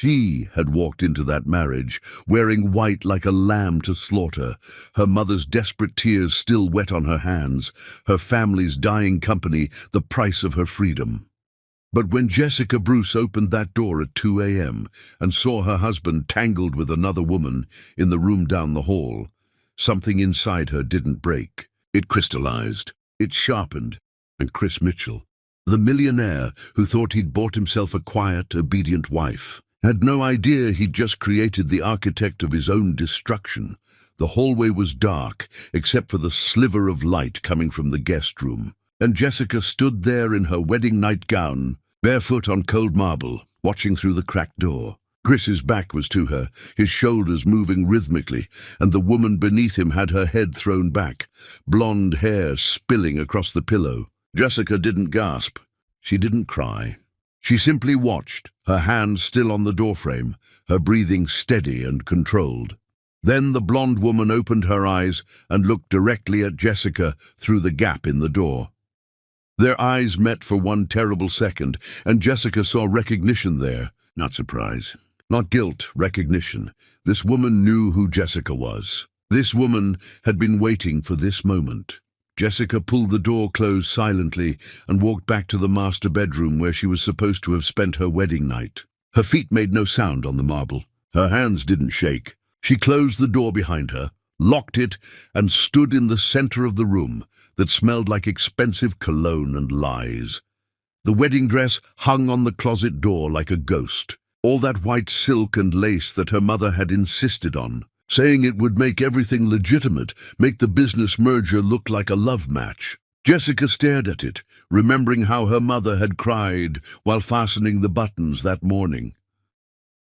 She had walked into that marriage, wearing white like a lamb to slaughter, her mother's desperate tears still wet on her hands, her family's dying company the price of her freedom. But when Jessica Bruce opened that door at 2 a.m. and saw her husband tangled with another woman in the room down the hall, something inside her didn't break. It crystallized, it sharpened, and Chris Mitchell, the millionaire who thought he'd bought himself a quiet, obedient wife, had no idea he'd just created the architect of his own destruction. The hallway was dark, except for the sliver of light coming from the guest room, and Jessica stood there in her wedding nightgown, barefoot on cold marble, watching through the cracked door. Chris's back was to her, his shoulders moving rhythmically, and the woman beneath him had her head thrown back, blonde hair spilling across the pillow. Jessica didn't gasp. She didn't cry. She simply watched, her hands still on the doorframe, her breathing steady and controlled. Then the blonde woman opened her eyes and looked directly at Jessica through the gap in the door. Their eyes met for one terrible second, and Jessica saw recognition there. Not surprise, not guilt, recognition. This woman knew who Jessica was. This woman had been waiting for this moment. Jessica pulled the door closed silently and walked back to the master bedroom where she was supposed to have spent her wedding night. Her feet made no sound on the marble. Her hands didn't shake. She closed the door behind her, locked it, and stood in the center of the room that smelled like expensive cologne and lies. The wedding dress hung on the closet door like a ghost. All that white silk and lace that her mother had insisted on, saying it would make everything legitimate, make the business merger look like a love match. Jessica stared at it, remembering how her mother had cried while fastening the buttons that morning.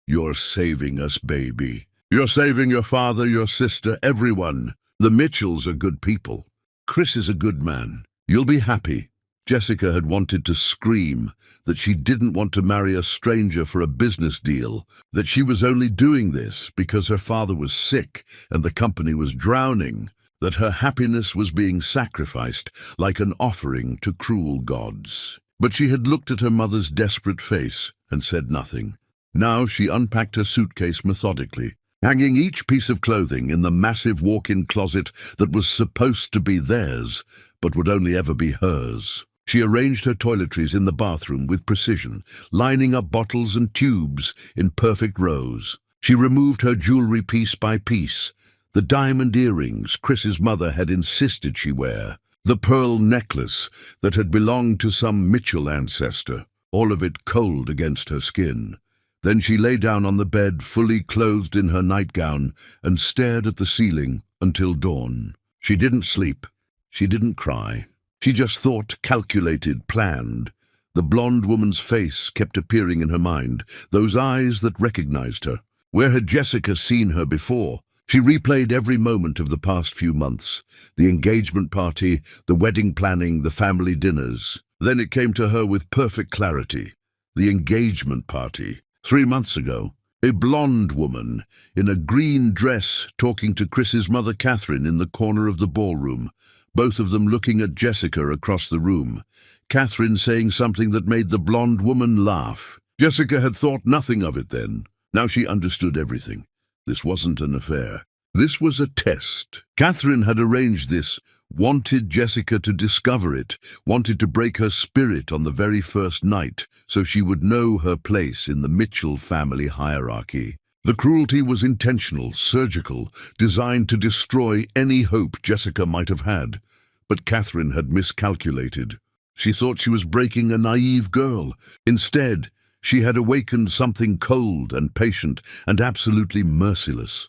"You're saving us, baby. You're saving your father, your sister, everyone. The Mitchells are good people. Chris is a good man. You'll be happy." Jessica had wanted to scream that she didn't want to marry a stranger for a business deal, that she was only doing this because her father was sick and the company was drowning, that her happiness was being sacrificed like an offering to cruel gods. But she had looked at her mother's desperate face and said nothing. Now she unpacked her suitcase methodically, hanging each piece of clothing in the massive walk-in closet that was supposed to be theirs, but would only ever be hers. She arranged her toiletries in the bathroom with precision, lining up bottles and tubes in perfect rows. She removed her jewelry piece by piece, the diamond earrings Chris's mother had insisted she wear, the pearl necklace that had belonged to some Mitchell ancestor, all of it cold against her skin. Then she lay down on the bed, fully clothed in her nightgown, and stared at the ceiling until dawn. She didn't sleep. She didn't cry. She just thought, calculated, planned. The blonde woman's face kept appearing in her mind, those eyes that recognized her. Where had Jessica seen her before? She replayed every moment of the past few months, the engagement party, the wedding planning, the family dinners. Then it came to her with perfect clarity. The engagement party. 3 months ago, a blonde woman in a green dress talking to Chris's mother Catherine in the corner of the ballroom, both of them looking at Jessica across the room. Catherine saying something that made the blonde woman laugh. Jessica had thought nothing of it then. Now she understood everything. This wasn't an affair. This was a test. Catherine had arranged this, wanted Jessica to discover it, wanted to break her spirit on the very first night, so she would know her place in the Mitchell family hierarchy. The cruelty was intentional, surgical, designed to destroy any hope Jessica might have had. But Catherine had miscalculated. She thought she was breaking a naive girl. Instead, she had awakened something cold and patient and absolutely merciless.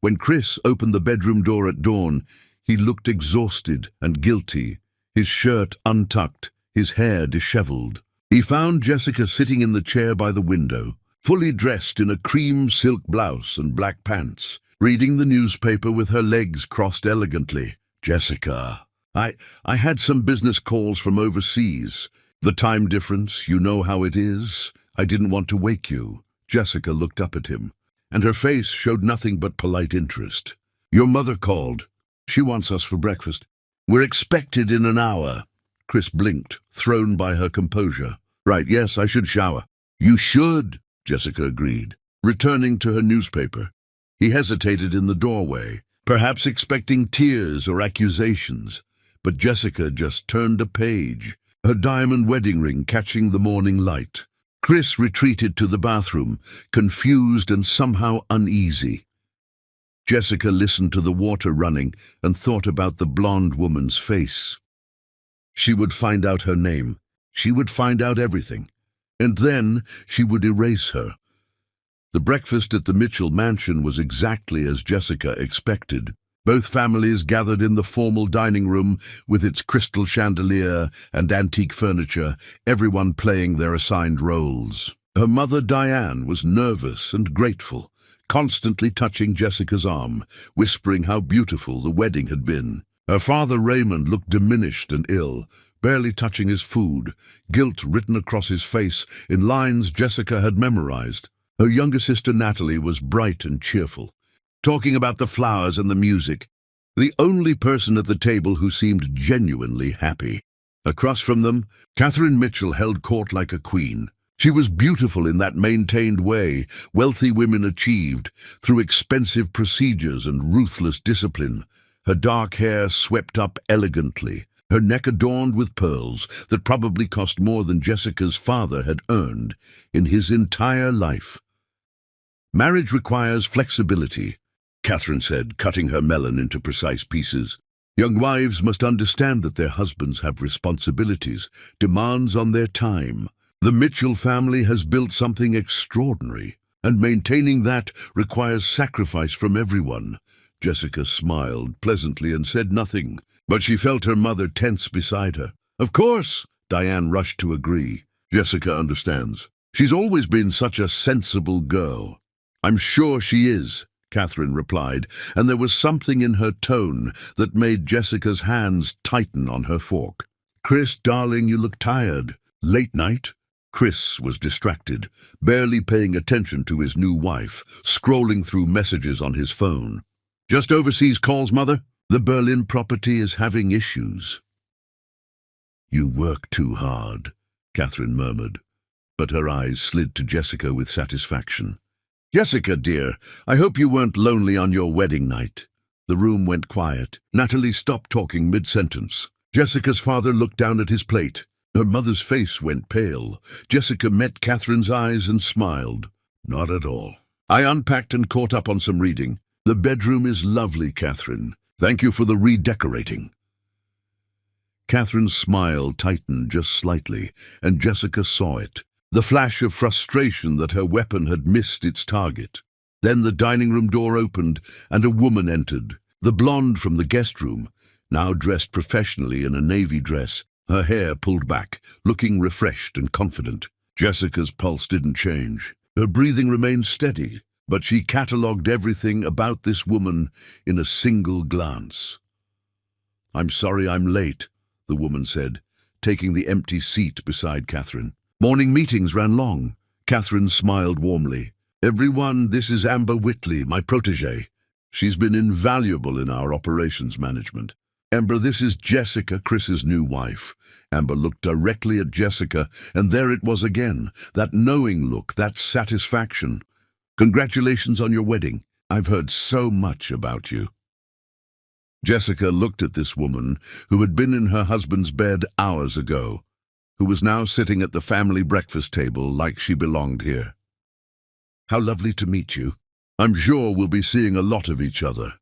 When Chris opened the bedroom door at dawn, he looked exhausted and guilty, his shirt untucked, his hair disheveled. He found Jessica sitting in the chair by the window, fully dressed in a cream silk blouse and black pants, reading the newspaper with her legs crossed elegantly. "Jessica, I had some business calls from overseas. The time difference, you know how it is. I didn't want to wake you." Jessica looked up at him, and her face showed nothing but polite interest. "Your mother called. She wants us for breakfast. We're expected in an hour." Chris blinked, thrown by her composure. "Right, yes, I should shower." "You should." Jessica agreed, returning to her newspaper. He hesitated in the doorway, perhaps expecting tears or accusations, but Jessica just turned a page, her diamond wedding ring catching the morning light. Chris retreated to the bathroom, confused and somehow uneasy. Jessica listened to the water running and thought about the blonde woman's face. She would find out her name. She would find out everything. And then she would erase her. The breakfast at the Mitchell mansion was exactly as Jessica expected. Both families gathered in the formal dining room with its crystal chandelier and antique furniture, everyone playing their assigned roles. Her mother, Diane, was nervous and grateful, constantly touching Jessica's arm, whispering how beautiful the wedding had been. Her father, Raymond, looked diminished and ill, barely touching his food, guilt written across his face in lines Jessica had memorized. Her younger sister, Natalie, was bright and cheerful, talking about the flowers and the music, the only person at the table who seemed genuinely happy. Across from them, Catherine Mitchell held court like a queen. She was beautiful in that maintained way wealthy women achieved through expensive procedures and ruthless discipline. Her dark hair swept up elegantly, her neck adorned with pearls that probably cost more than Jessica's father had earned in his entire life. "Marriage requires flexibility," Catherine said, cutting her melon into precise pieces. "Young wives must understand that their husbands have responsibilities, demands on their time. The Mitchell family has built something extraordinary, and maintaining that requires sacrifice from everyone." Jessica smiled pleasantly and said nothing, but she felt her mother tense beside her. "Of course," Diane rushed to agree. "Jessica understands. She's always been such a sensible girl." "I'm sure she is," Catherine replied, and there was something in her tone that made Jessica's hands tighten on her fork. "Chris, darling, you look tired. Late night?" Chris was distracted, barely paying attention to his new wife, scrolling through messages on his phone. "Just overseas calls, Mother. The Berlin property is having issues." "You work too hard," Catherine murmured, but her eyes slid to Jessica with satisfaction. "Jessica, dear, I hope you weren't lonely on your wedding night." The room went quiet. Natalie stopped talking mid-sentence. Jessica's father looked down at his plate. Her mother's face went pale. Jessica met Catherine's eyes and smiled. "Not at all. I unpacked and caught up on some reading. The bedroom is lovely, Catherine. Thank you for the redecorating." Catherine's smile tightened just slightly, and Jessica saw it. The flash of frustration that her weapon had missed its target. Then the dining room door opened, and a woman entered. The blonde from the guest room, now dressed professionally in a navy dress, her hair pulled back, looking refreshed and confident. Jessica's pulse didn't change. Her breathing remained steady, but she catalogued everything about this woman in a single glance. "I'm sorry I'm late," the woman said, taking the empty seat beside Catherine. "Morning meetings ran long." Catherine smiled warmly. "Everyone, this is Amber Whitley, my protégée. She's been invaluable in our operations management. Amber, this is Jessica, Chris's new wife." Amber looked directly at Jessica, and there it was again, that knowing look, that satisfaction. "Congratulations on your wedding. I've heard so much about you." Jessica looked at this woman who had been in her husband's bed hours ago, who was now sitting at the family breakfast table like she belonged here. "How lovely to meet you. I'm sure we'll be seeing a lot of each other."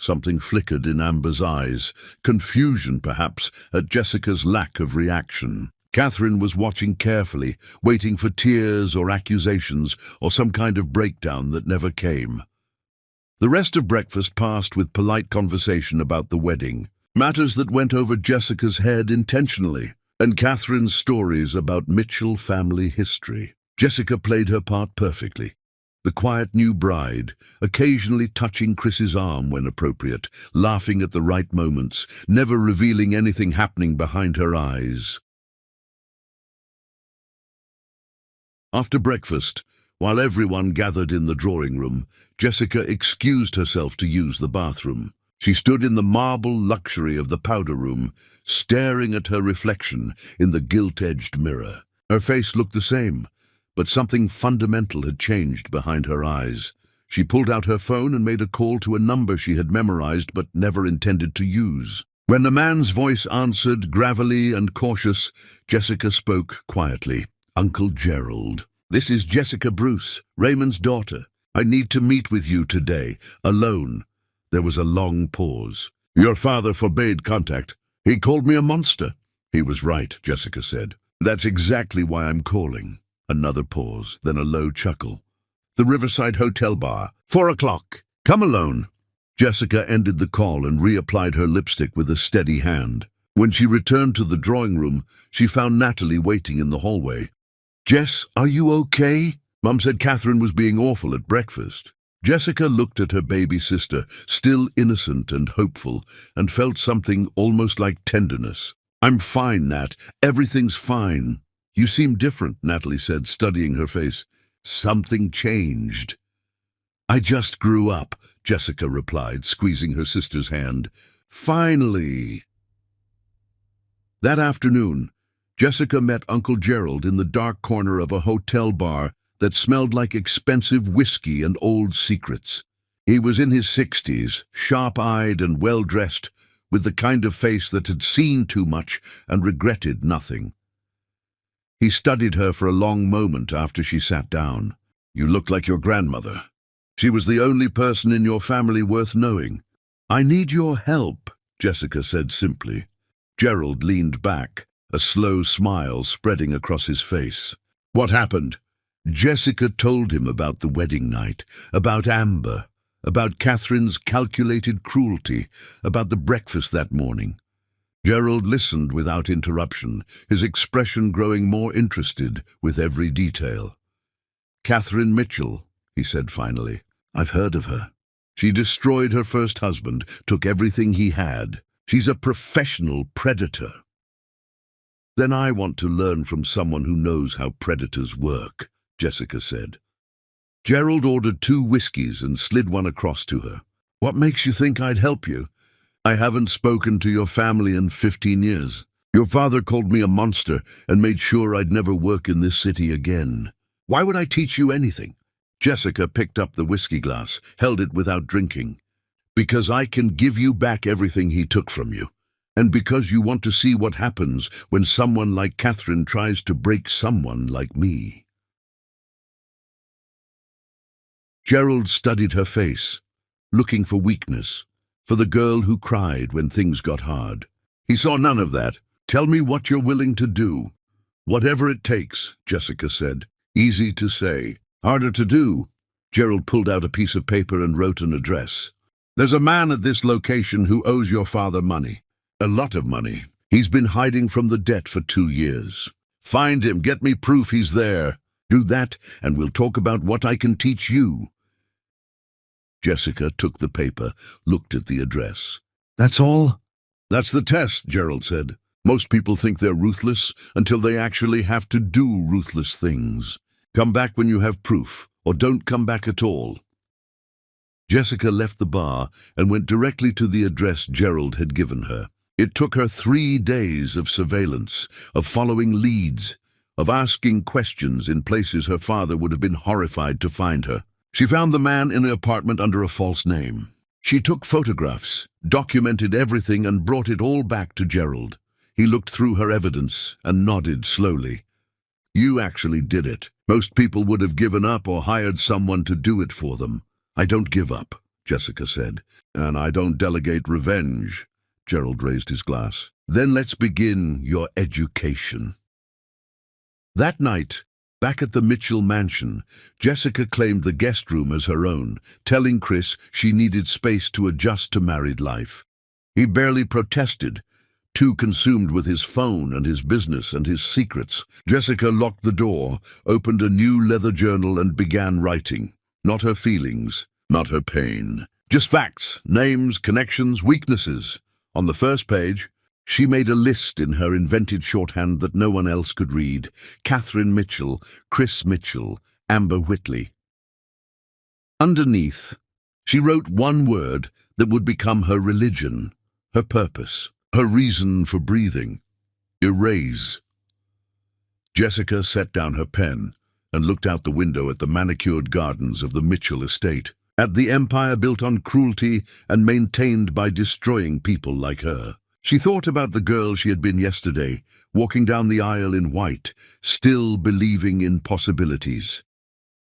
Something flickered in Amber's eyes, confusion perhaps at Jessica's lack of reaction. Catherine was watching carefully, waiting for tears or accusations or some kind of breakdown that never came. The rest of breakfast passed with polite conversation about the wedding, matters that went over Jessica's head intentionally, and Catherine's stories about Mitchell family history. Jessica played her part perfectly. The quiet new bride, occasionally touching Chris's arm when appropriate, laughing at the right moments, never revealing anything happening behind her eyes. After breakfast, while everyone gathered in the drawing room, Jessica excused herself to use the bathroom. She stood in the marble luxury of the powder room, staring at her reflection in the gilt-edged mirror. Her face looked the same, but something fundamental had changed behind her eyes. She pulled out her phone and made a call to a number she had memorized but never intended to use. When the man's voice answered, gravelly and cautious, Jessica spoke quietly. "Uncle Gerald, this is Jessica Bruce, Raymond's daughter. I need to meet with you today, alone." There was a long pause. "Your father forbade contact. He called me a monster." "He was right," Jessica said. "That's exactly why I'm calling." Another pause, then a low chuckle. "The Riverside Hotel bar, 4 o'clock. Come alone." Jessica ended the call and reapplied her lipstick with a steady hand. When she returned to the drawing room, she found Natalie waiting in the hallway. "Jess, are you okay? Mum said Catherine was being awful at breakfast." Jessica looked at her baby sister, still innocent and hopeful, and felt something almost like tenderness. "I'm fine, Nat. Everything's fine." "You seem different," Natalie said, studying her face. "Something changed." "I just grew up," Jessica replied, squeezing her sister's hand. "Finally." That afternoon, Jessica met Uncle Gerald in the dark corner of a hotel bar that smelled like expensive whiskey and old secrets. He was in his 60s, sharp-eyed and well-dressed, with the kind of face that had seen too much and regretted nothing. He studied her for a long moment after she sat down. "You look like your grandmother. She was the only person in your family worth knowing." "I need your help," Jessica said simply. Gerald leaned back, a slow smile spreading across his face. "What happened?" Jessica told him about the wedding night, about Amber, about Catherine's calculated cruelty, about the breakfast that morning. Gerald listened without interruption, his expression growing more interested with every detail. "Catherine Mitchell," he said finally. "I've heard of her. She destroyed her first husband, took everything he had. She's a professional predator." "Then I want to learn from someone who knows how predators work," Jessica said. Gerald ordered 2 whiskeys and slid one across to her. "What makes you think I'd help you?" "I haven't spoken to your family in 15 years. Your father called me a monster and made sure I'd never work in this city again. Why would I teach you anything?" Jessica picked up the whiskey glass, held it without drinking. "Because I can give you back everything he took from you. And because you want to see what happens when someone like Catherine tries to break someone like me." Gerald studied her face, looking for weakness, for the girl who cried when things got hard. He saw none of that. "Tell me what you're willing to do." "Whatever it takes," Jessica said. "Easy to say, harder to do." Gerald pulled out a piece of paper and wrote an address. "There's a man at this location who owes your father money. A lot of money. He's been hiding from the debt for 2 years. Find him, get me proof he's there. Do that, and we'll talk about what I can teach you." Jessica took the paper, looked at the address. "That's all?" "That's the test," Gerald said. "Most people think they're ruthless until they actually have to do ruthless things. Come back when you have proof, or don't come back at all." Jessica left the bar and went directly to the address Gerald had given her. It took her 3 days of surveillance, of following leads, of asking questions in places her father would have been horrified to find her. She found the man in an apartment under a false name. She took photographs, documented everything, and brought it all back to Gerald. He looked through her evidence and nodded slowly. "You actually did it. Most people would have given up or hired someone to do it for them." "I don't give up," Jessica said. "And I don't delegate revenge." Gerald raised his glass. "Then let's begin your education." That night, back at the Mitchell mansion, Jessica claimed the guest room as her own, telling Chris she needed space to adjust to married life. He barely protested, too consumed with his phone and his business and his secrets. Jessica locked the door, opened a new leather journal and began writing. Not her feelings, not her pain. Just facts, names, connections, weaknesses. On the first page, she made a list in her invented shorthand that no one else could read. Catherine Mitchell, Chris Mitchell, Amber Whitley. Underneath, she wrote one word that would become her religion, her purpose, her reason for breathing. Erase. Jessica set down her pen. and looked out the window at the manicured gardens of the Mitchell estate, at the empire built on cruelty and maintained by destroying people like her. She thought about the girl she had been yesterday, walking down the aisle in white, still believing in possibilities.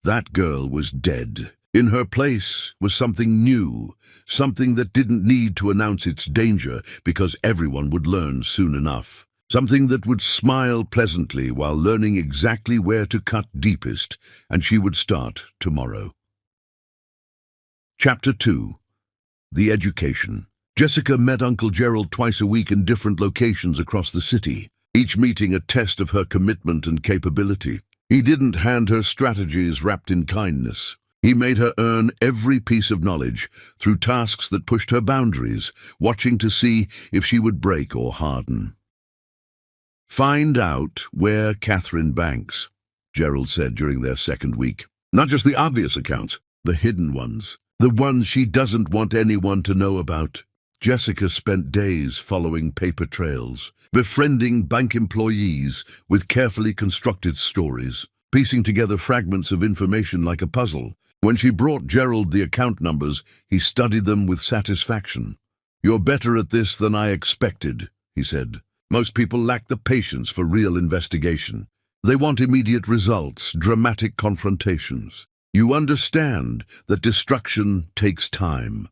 That girl was dead. In her place was something new, something that didn't need to announce its danger because everyone would learn soon enough. Something that would smile pleasantly while learning exactly where to cut deepest, and she would start tomorrow. Chapter 2. The Education. Jessica met Uncle Gerald twice a week in different locations across the city, each meeting a test of her commitment and capability. He didn't hand her strategies wrapped in kindness. He made her earn every piece of knowledge through tasks that pushed her boundaries, watching to see if she would break or harden. "Find out where Catherine banks," Gerald said during their second week. "Not just the obvious accounts, the hidden ones, the ones she doesn't want anyone to know about." Jessica spent days following paper trails, befriending bank employees with carefully constructed stories, piecing together fragments of information like a puzzle. When she brought Gerald the account numbers, he studied them with satisfaction. "You're better at this than I expected," he said. "Most people lack the patience for real investigation. They want immediate results, dramatic confrontations. You understand that destruction takes time."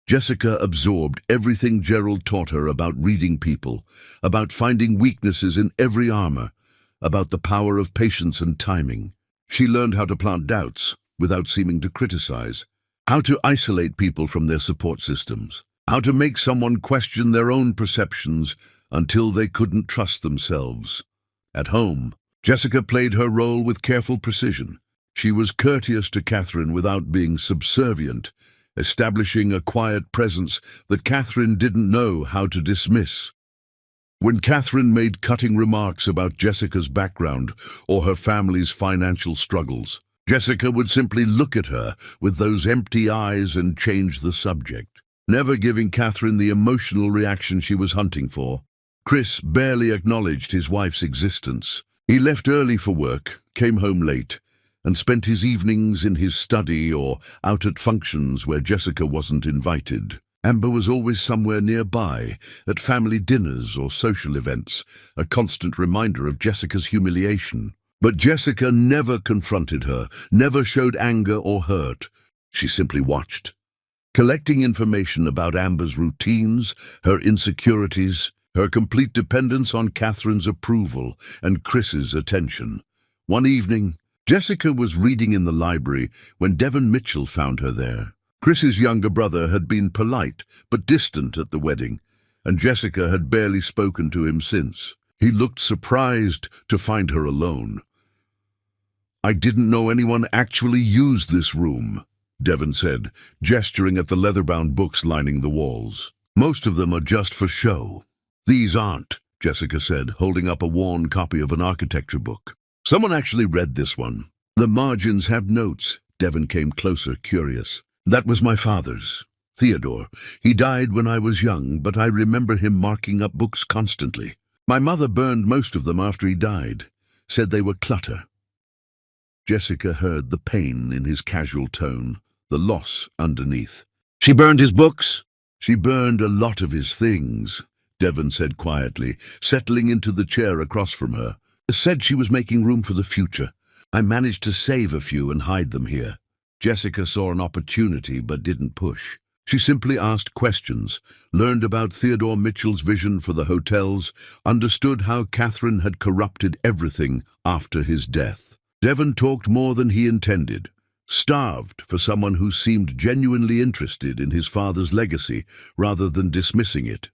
Jessica absorbed everything Gerald taught her about reading people, about finding weaknesses in every armor, about the power of patience and timing. She learned how to plant doubts without seeming to criticize, how to isolate people from their support systems, how to make someone question their own perceptions until they couldn't trust themselves. At home, Jessica played her role with careful precision. She was courteous to Catherine without being subservient, establishing a quiet presence that Catherine didn't know how to dismiss. When Catherine made cutting remarks about Jessica's background or her family's financial struggles, Jessica would simply look at her with those empty eyes and change the subject, never giving Catherine the emotional reaction she was hunting for. Chris barely acknowledged his wife's existence. He left early for work, came home late, and spent his evenings in his study or out at functions where Jessica wasn't invited. Amber was always somewhere nearby, at family dinners or social events, a constant reminder of Jessica's humiliation. But Jessica never confronted her, never showed anger or hurt. She simply watched, collecting information about Amber's routines, her insecurities, her complete dependence on Catherine's approval and Chris's attention. One evening, Jessica was reading in the library when Devon Mitchell found her there. Chris's younger brother had been polite but distant at the wedding, and Jessica had barely spoken to him since. He looked surprised to find her alone. "I didn't know anyone actually used this room," Devon said, gesturing at the leather-bound books lining the walls. "Most of them are just for show." "These aren't," Jessica said, holding up a worn copy of an architecture book. "Someone actually read this one. The margins have notes." Devon came closer, curious. "That was my father's, Theodore. He died when I was young, but I remember him marking up books constantly. My mother burned most of them after he died, said they were clutter." Jessica heard the pain in his casual tone, the loss underneath. "She burned his books?" "She burned a lot of his things," Devon said quietly, settling into the chair across from her. "Said she was making room for the future. I managed to save a few and hide them here." Jessica saw an opportunity but didn't push. She simply asked questions, learned about Theodore Mitchell's vision for the hotels, understood how Catherine had corrupted everything after his death. Devon talked more than he intended, starved for someone who seemed genuinely interested in his father's legacy rather than dismissing it.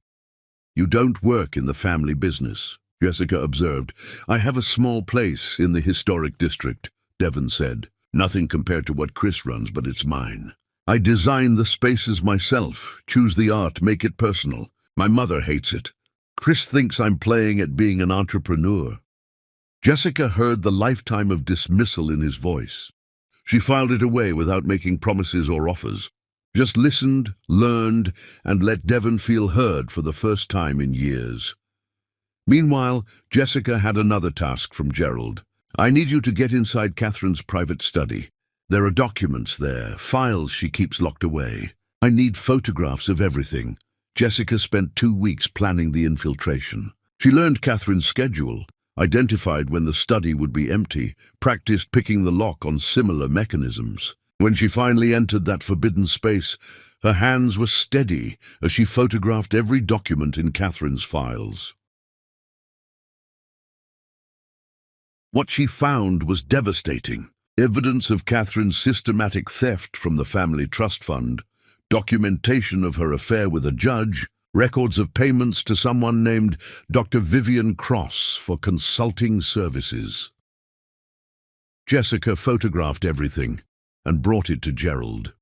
"You don't work in the family business," Jessica observed. "I have a small place in the historic district," Devon said. "Nothing compared to what Chris runs, but it's mine. I design the spaces myself, choose the art, make it personal. My mother hates it. Chris thinks I'm playing at being an entrepreneur." Jessica heard the lifetime of dismissal in his voice. She filed it away without making promises or offers. Just listened, learned, and let Devon feel heard for the first time in years. Meanwhile, Jessica had another task from Gerald. I need you to get inside Catherine's private study. There are documents there, files she keeps locked away. I need photographs of everything. Jessica spent 2 weeks planning the infiltration. She learned Catherine's schedule, identified when the study would be empty, practiced picking the lock on similar mechanisms. When she finally entered that forbidden space, her hands were steady as she photographed every document in Catherine's files. What she found was devastating. Evidence of Catherine's systematic theft from the family trust fund, documentation of her affair with a judge, records of payments to someone named Dr. Vivian Cross for consulting services. Jessica photographed everything and brought it to Gerald.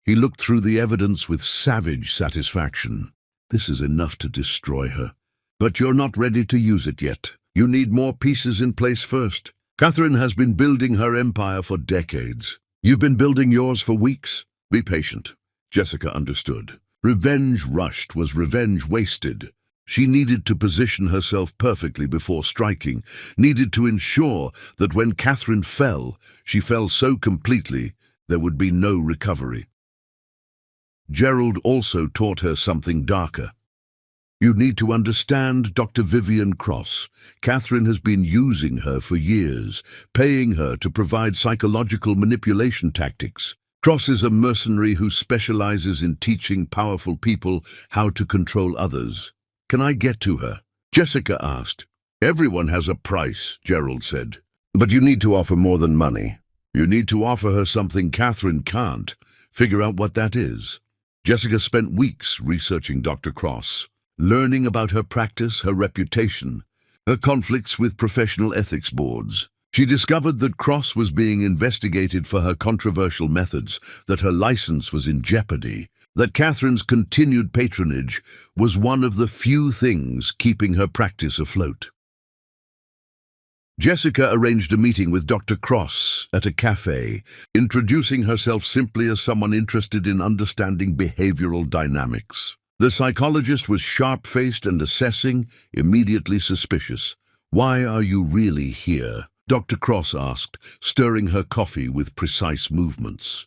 He looked through the evidence with savage satisfaction. This is enough to destroy her. But you're not ready to use it yet. You need more pieces in place first. Catherine has been building her empire for decades. You've been building yours for weeks. Be patient. Jessica understood. Revenge rushed was revenge wasted. She needed to position herself perfectly before striking, needed to ensure that when Catherine fell, she fell so completely there would be no recovery. Gerald also taught her something darker. You need to understand Dr. Vivian Cross. Catherine has been using her for years, paying her to provide psychological manipulation tactics. Cross is a mercenary who specializes in teaching powerful people how to control others. Can I get to her? Jessica asked. Everyone has a price, Gerald said. But you need to offer more than money. You need to offer her something Catherine can't. Figure out what that is. Jessica spent weeks researching Dr. Cross, learning about her practice, her reputation, her conflicts with professional ethics boards. She discovered that Cross was being investigated for her controversial methods, that her license was in jeopardy, that Catherine's continued patronage was one of the few things keeping her practice afloat. Jessica arranged a meeting with Dr. Cross at a cafe, introducing herself simply as someone interested in understanding behavioral dynamics. The psychologist was sharp-faced and assessing, immediately suspicious. "Why are you really here?" Dr. Cross asked, stirring her coffee with precise movements.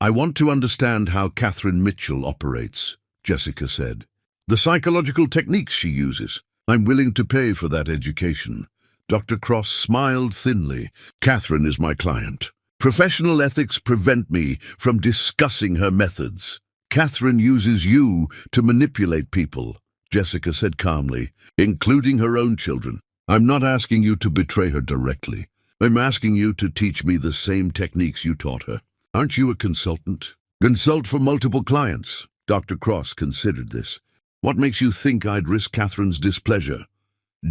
"I want to understand how Catherine Mitchell operates," Jessica said. "The psychological techniques she uses. I'm willing to pay for that education." Dr. Cross smiled thinly. "Catherine is my client. Professional ethics prevent me from discussing her methods. Catherine uses you to manipulate people," Jessica said calmly, "including her own children. I'm not asking you to betray her directly. I'm asking you to teach me the same techniques you taught her. Aren't you a consultant? Consult for multiple clients." Dr. Cross considered this. "What makes you think I'd risk Catherine's displeasure?"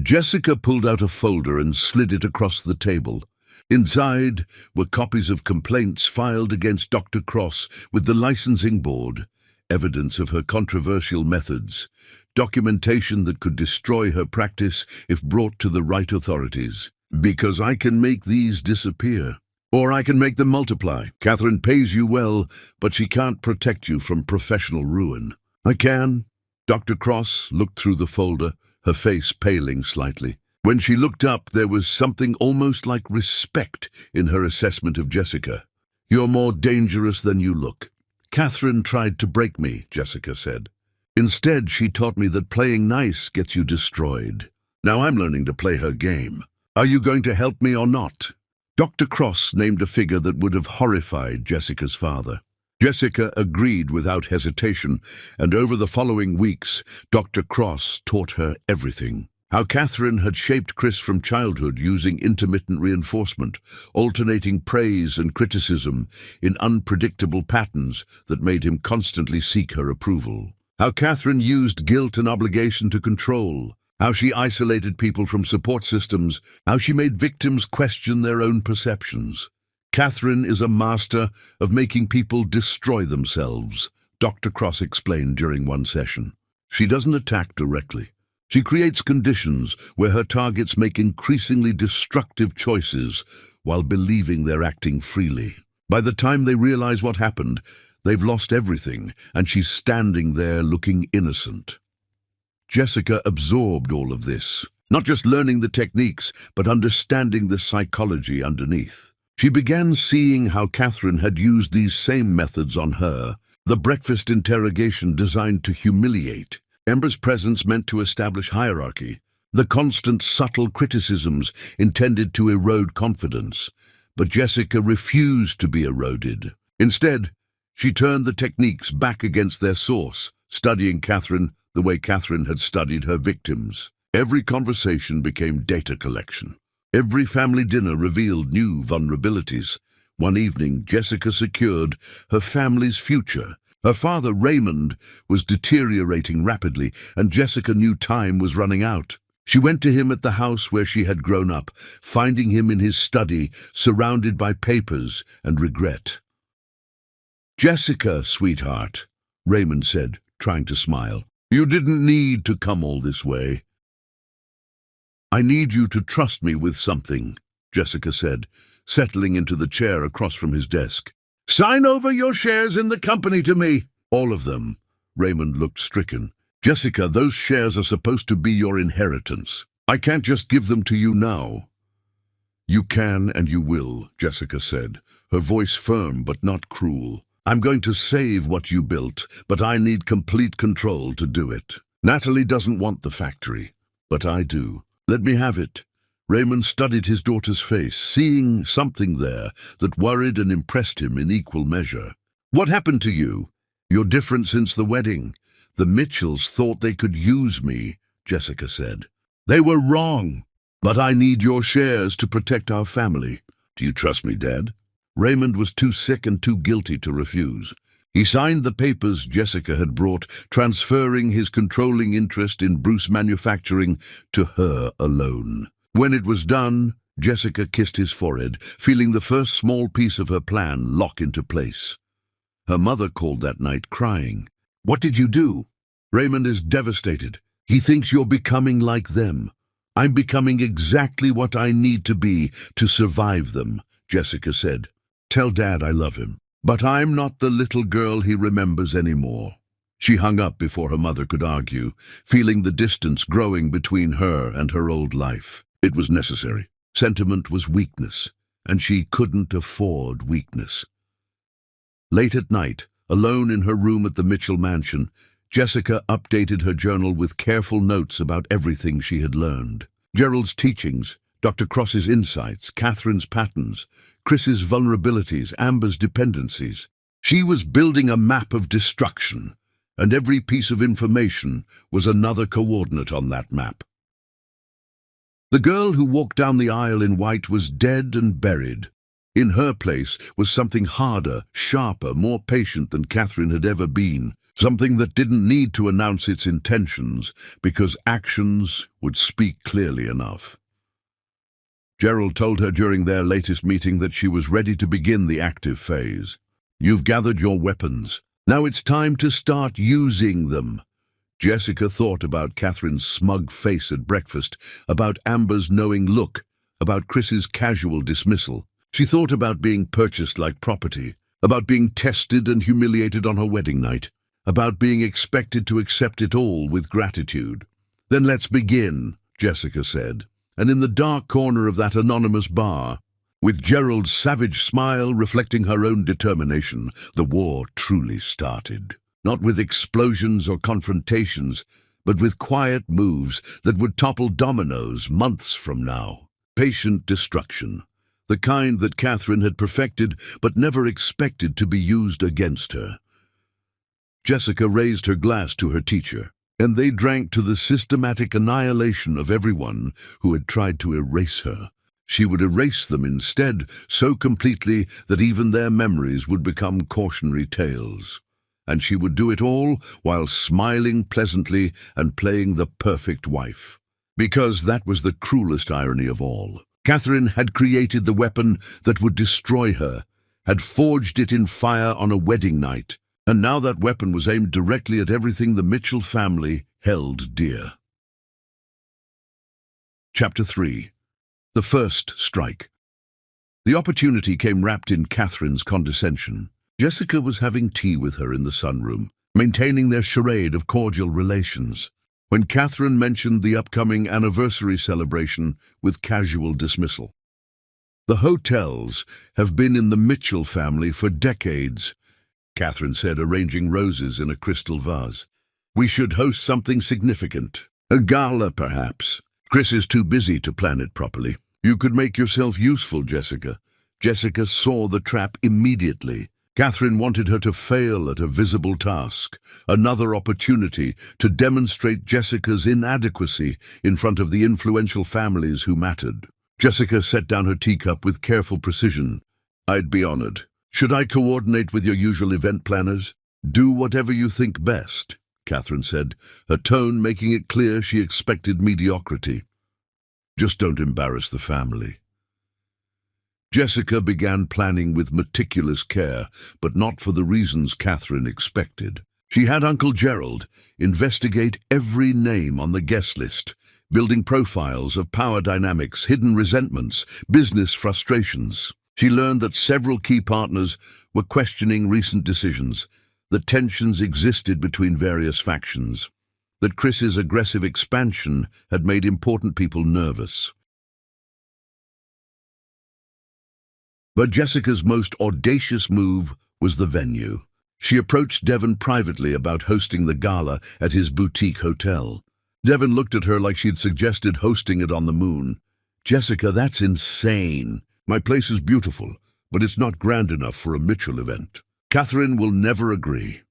Jessica pulled out a folder and slid it across the table. Inside were copies of complaints filed against Dr. Cross with the licensing board, evidence of her controversial methods, documentation that could destroy her practice if brought to the right authorities. "Because I can make these disappear, or I can make them multiply. Catherine pays you well, but she can't protect you from professional ruin." "I can." Dr. Cross looked through the folder, her face paling slightly. When she looked up, there was something almost like respect in her assessment of Jessica. "You're more dangerous than you look." "Catherine tried to break me," Jessica said. "Instead, she taught me that playing nice gets you destroyed. Now I'm learning to play her game. Are you going to help me or not?" Dr. Cross named a figure that would have horrified Jessica's father. Jessica agreed without hesitation, and over the following weeks, Dr. Cross taught her everything. How Catherine had shaped Chris from childhood using intermittent reinforcement, alternating praise and criticism in unpredictable patterns that made him constantly seek her approval. How Catherine used guilt and obligation to control. How she isolated people from support systems. How she made victims question their own perceptions. "Catherine is a master of making people destroy themselves," Dr. Cross explained during one session. "She doesn't attack directly. She creates conditions where her targets make increasingly destructive choices while believing they're acting freely. By the time they realize what happened, they've lost everything, and she's standing there looking innocent." Jessica absorbed all of this. Not just learning the techniques, but understanding the psychology underneath. She began seeing how Catherine had used these same methods on her. The breakfast interrogation designed to humiliate. Amber's presence meant to establish hierarchy. The constant subtle criticisms intended to erode confidence. But Jessica refused to be eroded. Instead, she turned the techniques back against their source, studying Catherine the way Catherine had studied her victims. Every conversation became data collection. Every family dinner revealed new vulnerabilities. One evening, Jessica secured her family's future. Her father, Raymond, was deteriorating rapidly, and Jessica knew time was running out. She went to him at the house where she had grown up, finding him in his study, surrounded by papers and regret. "Jessica, sweetheart," Raymond said, trying to smile. "You didn't need to come all this way." "I need you to trust me with something," Jessica said, settling into the chair across from his desk. "Sign over your shares in the company to me." "All of them." Raymond looked stricken. "Jessica, those shares are supposed to be your inheritance. I can't just give them to you now." "You can and you will," Jessica said, her voice firm but not cruel. "I'm going to save what you built, but I need complete control to do it. Natalie doesn't want the factory, but I do. Let me have it." Raymond studied his daughter's face, seeing something there that worried and impressed him in equal measure. "What happened to you? You're different since the wedding." "The Mitchells thought they could use me," Jessica said. "They were wrong, but I need your shares to protect our family." "Do you trust me, Dad?" Raymond was too sick and too guilty to refuse. He signed the papers Jessica had brought, transferring his controlling interest in Bruce Manufacturing to her alone. When it was done, Jessica kissed his forehead, feeling the first small piece of her plan lock into place. Her mother called that night, crying. "What did you do?" "Raymond is devastated. He thinks you're becoming like them." "I'm becoming exactly what I need to be to survive them," Jessica said. "Tell Dad I love him. But I'm not the little girl he remembers anymore." She hung up before her mother could argue, feeling the distance growing between her and her old life. It was necessary. Sentiment was weakness, and she couldn't afford weakness. Late at night, alone in her room at the Mitchell mansion, Jessica updated her journal with careful notes about everything she had learned. Gerald's teachings, Dr. Cross's insights, Catherine's patterns, Chris's vulnerabilities, Amber's dependencies. She was building a map of destruction, and every piece of information was another coordinate on that map. The girl who walked down the aisle in white was dead and buried. In her place was something harder, sharper, more patient than Catherine had ever been, something that didn't need to announce its intentions because actions would speak clearly enough. Gerald told her during their latest meeting that she was ready to begin the active phase. "You've gathered your weapons. Now it's time to start using them." Jessica thought about Catherine's smug face at breakfast, about Amber's knowing look, about Chris's casual dismissal. She thought about being purchased like property, about being tested and humiliated on her wedding night, about being expected to accept it all with gratitude. "Then let's begin," Jessica said. And in the dark corner of that anonymous bar, with Gerald's savage smile reflecting her own determination, the war truly started. Not with explosions or confrontations, but with quiet moves that would topple dominoes months from now. Patient destruction, the kind that Catherine had perfected but never expected to be used against her. Jessica raised her glass to her teacher, and they drank to the systematic annihilation of everyone who had tried to erase her. She would erase them instead, so completely that even their memories would become cautionary tales. And she would do it all while smiling pleasantly and playing the perfect wife. Because that was the cruelest irony of all. Catherine had created the weapon that would destroy her, had forged it in fire on a wedding night, and now that weapon was aimed directly at everything the Mitchell family held dear. Chapter 3. The First Strike. The opportunity came wrapped in Catherine's condescension. Jessica was having tea with her in the sunroom, maintaining their charade of cordial relations. when Catherine mentioned the upcoming anniversary celebration with casual dismissal. "The hotels have been in the Mitchell family for decades," Catherine said, arranging roses in a crystal vase. "We should host something significant. A gala, perhaps. Chris is too busy to plan it properly. You could make yourself useful, Jessica." Jessica saw the trap immediately. Catherine wanted her to fail at a visible task, another opportunity to demonstrate Jessica's inadequacy in front of the influential families who mattered. Jessica set down her teacup with careful precision. "I'd be honored. Should I coordinate with your usual event planners?" "Do whatever you think best," Catherine said, her tone making it clear she expected mediocrity. "Just don't embarrass the family." Jessica began planning with meticulous care, but not for the reasons Catherine expected. She had Uncle Gerald investigate every name on the guest list, building profiles of power dynamics, hidden resentments, business frustrations. She learned that several key partners were questioning recent decisions, that tensions existed between various factions, that Chris's aggressive expansion had made important people nervous. But Jessica's most audacious move was the venue. She approached Devon privately about hosting the gala at his boutique hotel. Devon looked at her like she'd suggested hosting it on the moon. "Jessica, that's insane. My place is beautiful, but it's not grand enough for a Mitchell event. Catherine will never agree."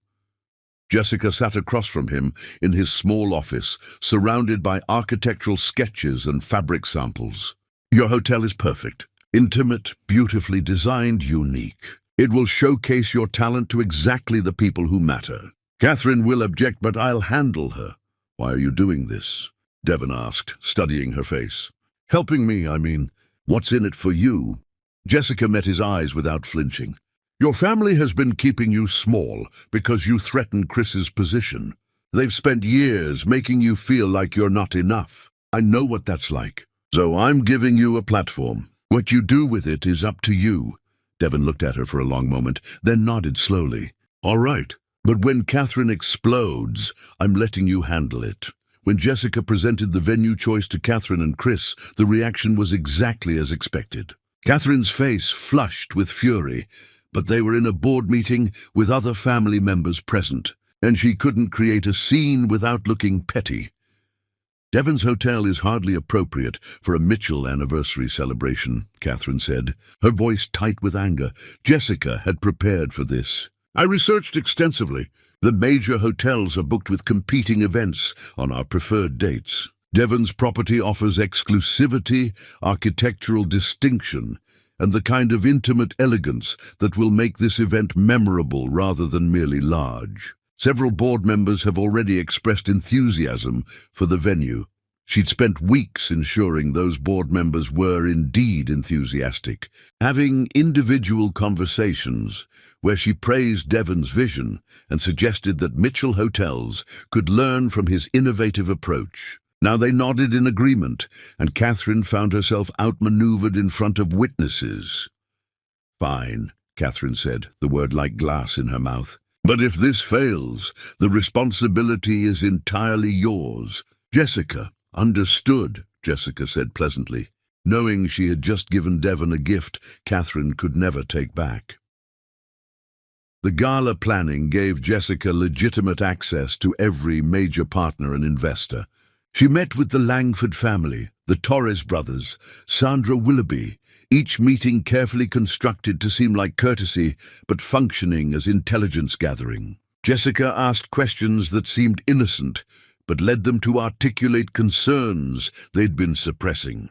Jessica sat across from him in his small office, surrounded by architectural sketches and fabric samples. "Your hotel is perfect. Intimate, beautifully designed, unique. It will showcase your talent to exactly the people who matter. Catherine will object, but I'll handle her." "Why are you doing this?" Devon asked, studying her face. "Helping me, I mean. What's in it for you?" Jessica met his eyes without flinching. "Your family has been keeping you small because you threatened Chris's position. They've spent years making you feel like you're not enough. I know what that's like. So I'm giving you a platform. What you do with it is up to you." Devon looked at her for a long moment, then nodded slowly. "All right, but when Catherine explodes, I'm letting you handle it." When Jessica presented the venue choice to Catherine and Chris, the reaction was exactly as expected. Catherine's face flushed with fury, but they were in a board meeting with other family members present, and she couldn't create a scene without looking petty. "Devon's hotel is hardly appropriate for a Mitchell anniversary celebration," Catherine said, her voice tight with anger. Jessica had prepared for this. "I researched extensively. The major hotels are booked with competing events on our preferred dates. Devon's property offers exclusivity, architectural distinction, and the kind of intimate elegance that will make this event memorable rather than merely large. Several board members have already expressed enthusiasm for the venue." She'd spent weeks ensuring those board members were indeed enthusiastic, having individual conversations where she praised Devon's vision and suggested that Mitchell Hotels could learn from his innovative approach. Now they nodded in agreement, and Catherine found herself outmaneuvered in front of witnesses. "Fine," Catherine said, the word like glass in her mouth. "But if this fails, the responsibility is entirely yours." "Jessica." "Understood," Jessica said pleasantly, knowing she had just given Devon a gift Catherine could never take back. The gala planning gave Jessica legitimate access to every major partner and investor. She met with the Langford family, the Torres brothers, Sandra Willoughby, each meeting carefully constructed to seem like courtesy, but functioning as intelligence gathering. Jessica asked questions that seemed innocent, but led them to articulate concerns they'd been suppressing.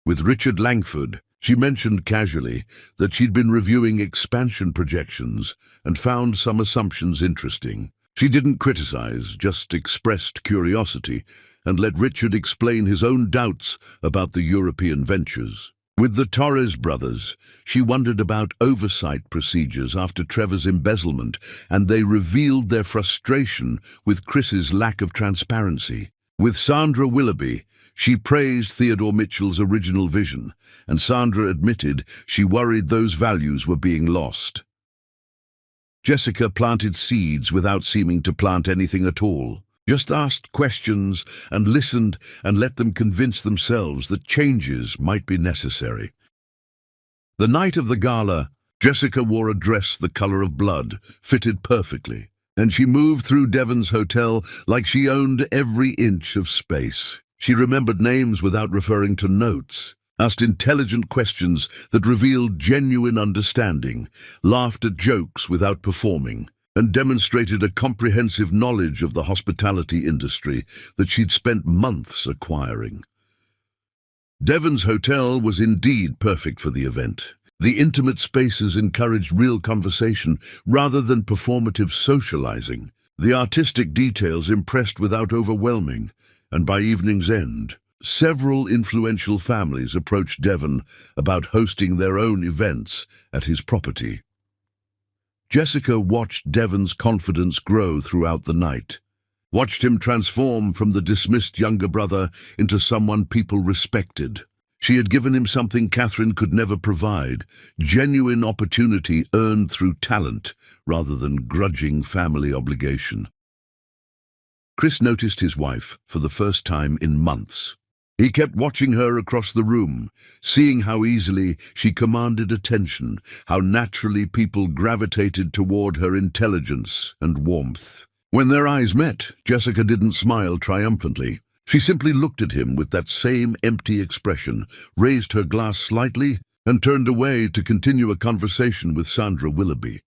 With Richard Langford, she mentioned casually that she'd been reviewing expansion projections and found some assumptions interesting. She didn't criticize, just expressed curiosity, and let Richard explain his own doubts about the European ventures. With the Torres brothers, she wondered about oversight procedures after Trevor's embezzlement, and they revealed their frustration with Chris's lack of transparency. With Sandra Willoughby, she praised Theodore Mitchell's original vision, and Sandra admitted she worried those values were being lost. Jessica planted seeds without seeming to plant anything at all. Just asked questions and listened and let them convince themselves that changes might be necessary. The night of the gala, Jessica wore a dress the color of blood, fitted perfectly, and she moved through Devon's hotel like she owned every inch of space. She remembered names without referring to notes, asked intelligent questions that revealed genuine understanding, laughed at jokes without performing, and demonstrated a comprehensive knowledge of the hospitality industry that she'd spent months acquiring. Devon's hotel was indeed perfect for the event. The intimate spaces encouraged real conversation rather than performative socializing. The artistic details impressed without overwhelming, and by evening's end, several influential families approached Devon about hosting their own events at his property. Jessica watched Devon's confidence grow throughout the night, watched him transform from the dismissed younger brother into someone people respected. She had given him something Catherine could never provide, genuine opportunity earned through talent rather than grudging family obligation. Chris noticed his wife for the first time in months. He kept watching her across the room, seeing how easily she commanded attention, how naturally people gravitated toward her intelligence and warmth. When their eyes met, Jessica didn't smile triumphantly. She simply looked at him with that same empty expression, raised her glass slightly, and turned away to continue a conversation with Sandra Willoughby.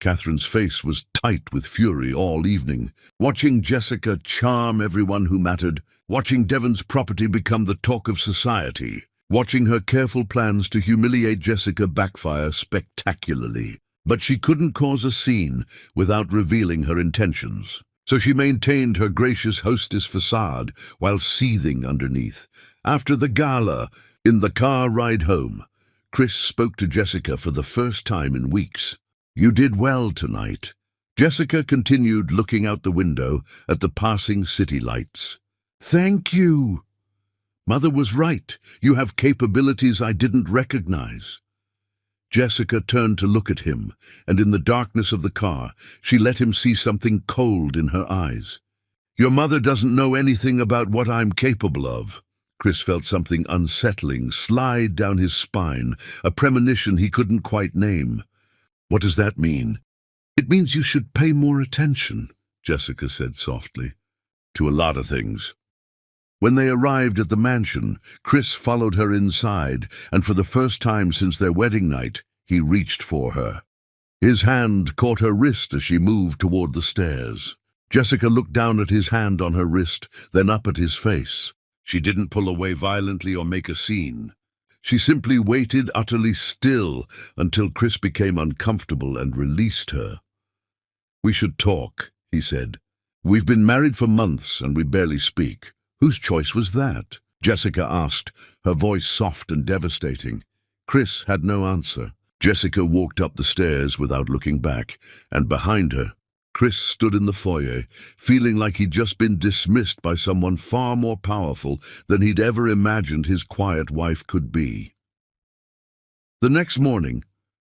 Catherine's face was tight with fury all evening, watching Jessica charm everyone who mattered, watching Devon's property become the talk of society, watching her careful plans to humiliate Jessica backfire spectacularly. But she couldn't cause a scene without revealing her intentions. So she maintained her gracious hostess facade while seething underneath. After the gala, in the car ride home, Chris spoke to Jessica for the first time in weeks. "You did well tonight." Jessica continued looking out the window at the passing city lights. "Thank you. Mother was right. You have capabilities I didn't recognize." Jessica turned to look at him, and in the darkness of the car, she let him see something cold in her eyes. "Your mother doesn't know anything about what I'm capable of." Chris felt something unsettling slide down his spine, a premonition he couldn't quite name. "What does that mean?" "It means you should pay more attention," Jessica said softly. "To a lot of things." When they arrived at the mansion, Chris followed her inside, and for the first time since their wedding night, he reached for her. His hand caught her wrist as she moved toward the stairs. Jessica looked down at his hand on her wrist, then up at his face. She didn't pull away violently or make a scene. She simply waited utterly still until Chris became uncomfortable and released her. "We should talk," he said. "We've been married for months and we barely speak." "Whose choice was that?" Jessica asked, her voice soft and devastating. Chris had no answer. Jessica walked up the stairs without looking back, and behind her, Chris stood in the foyer, feeling like he'd just been dismissed by someone far more powerful than he'd ever imagined his quiet wife could be. The next morning,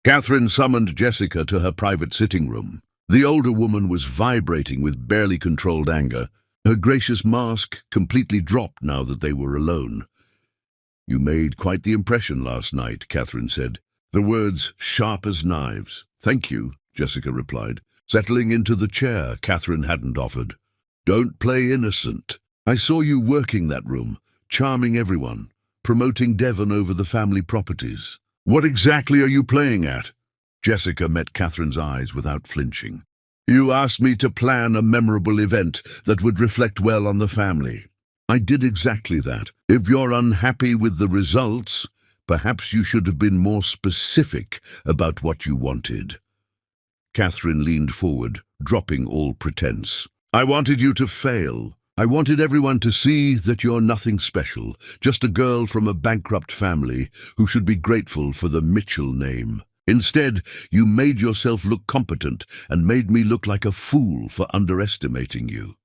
Catherine summoned Jessica to her private sitting room. The older woman was vibrating with barely controlled anger. Her gracious mask completely dropped now that they were alone. "You made quite the impression last night," Catherine said, the words sharp as knives. "Thank you," Jessica replied, settling into the chair Catherine hadn't offered. "Don't play innocent. I saw you working that room, charming everyone, promoting Devon over the family properties. What exactly are you playing at?" Jessica met Catherine's eyes without flinching. "You asked me to plan a memorable event that would reflect well on the family. I did exactly that. If you're unhappy with the results, perhaps you should have been more specific about what you wanted." Catherine leaned forward, dropping all pretense. "I wanted you to fail. I wanted everyone to see that you're nothing special, just a girl from a bankrupt family who should be grateful for the Mitchell name. Instead, you made yourself look competent and made me look like a fool for underestimating you."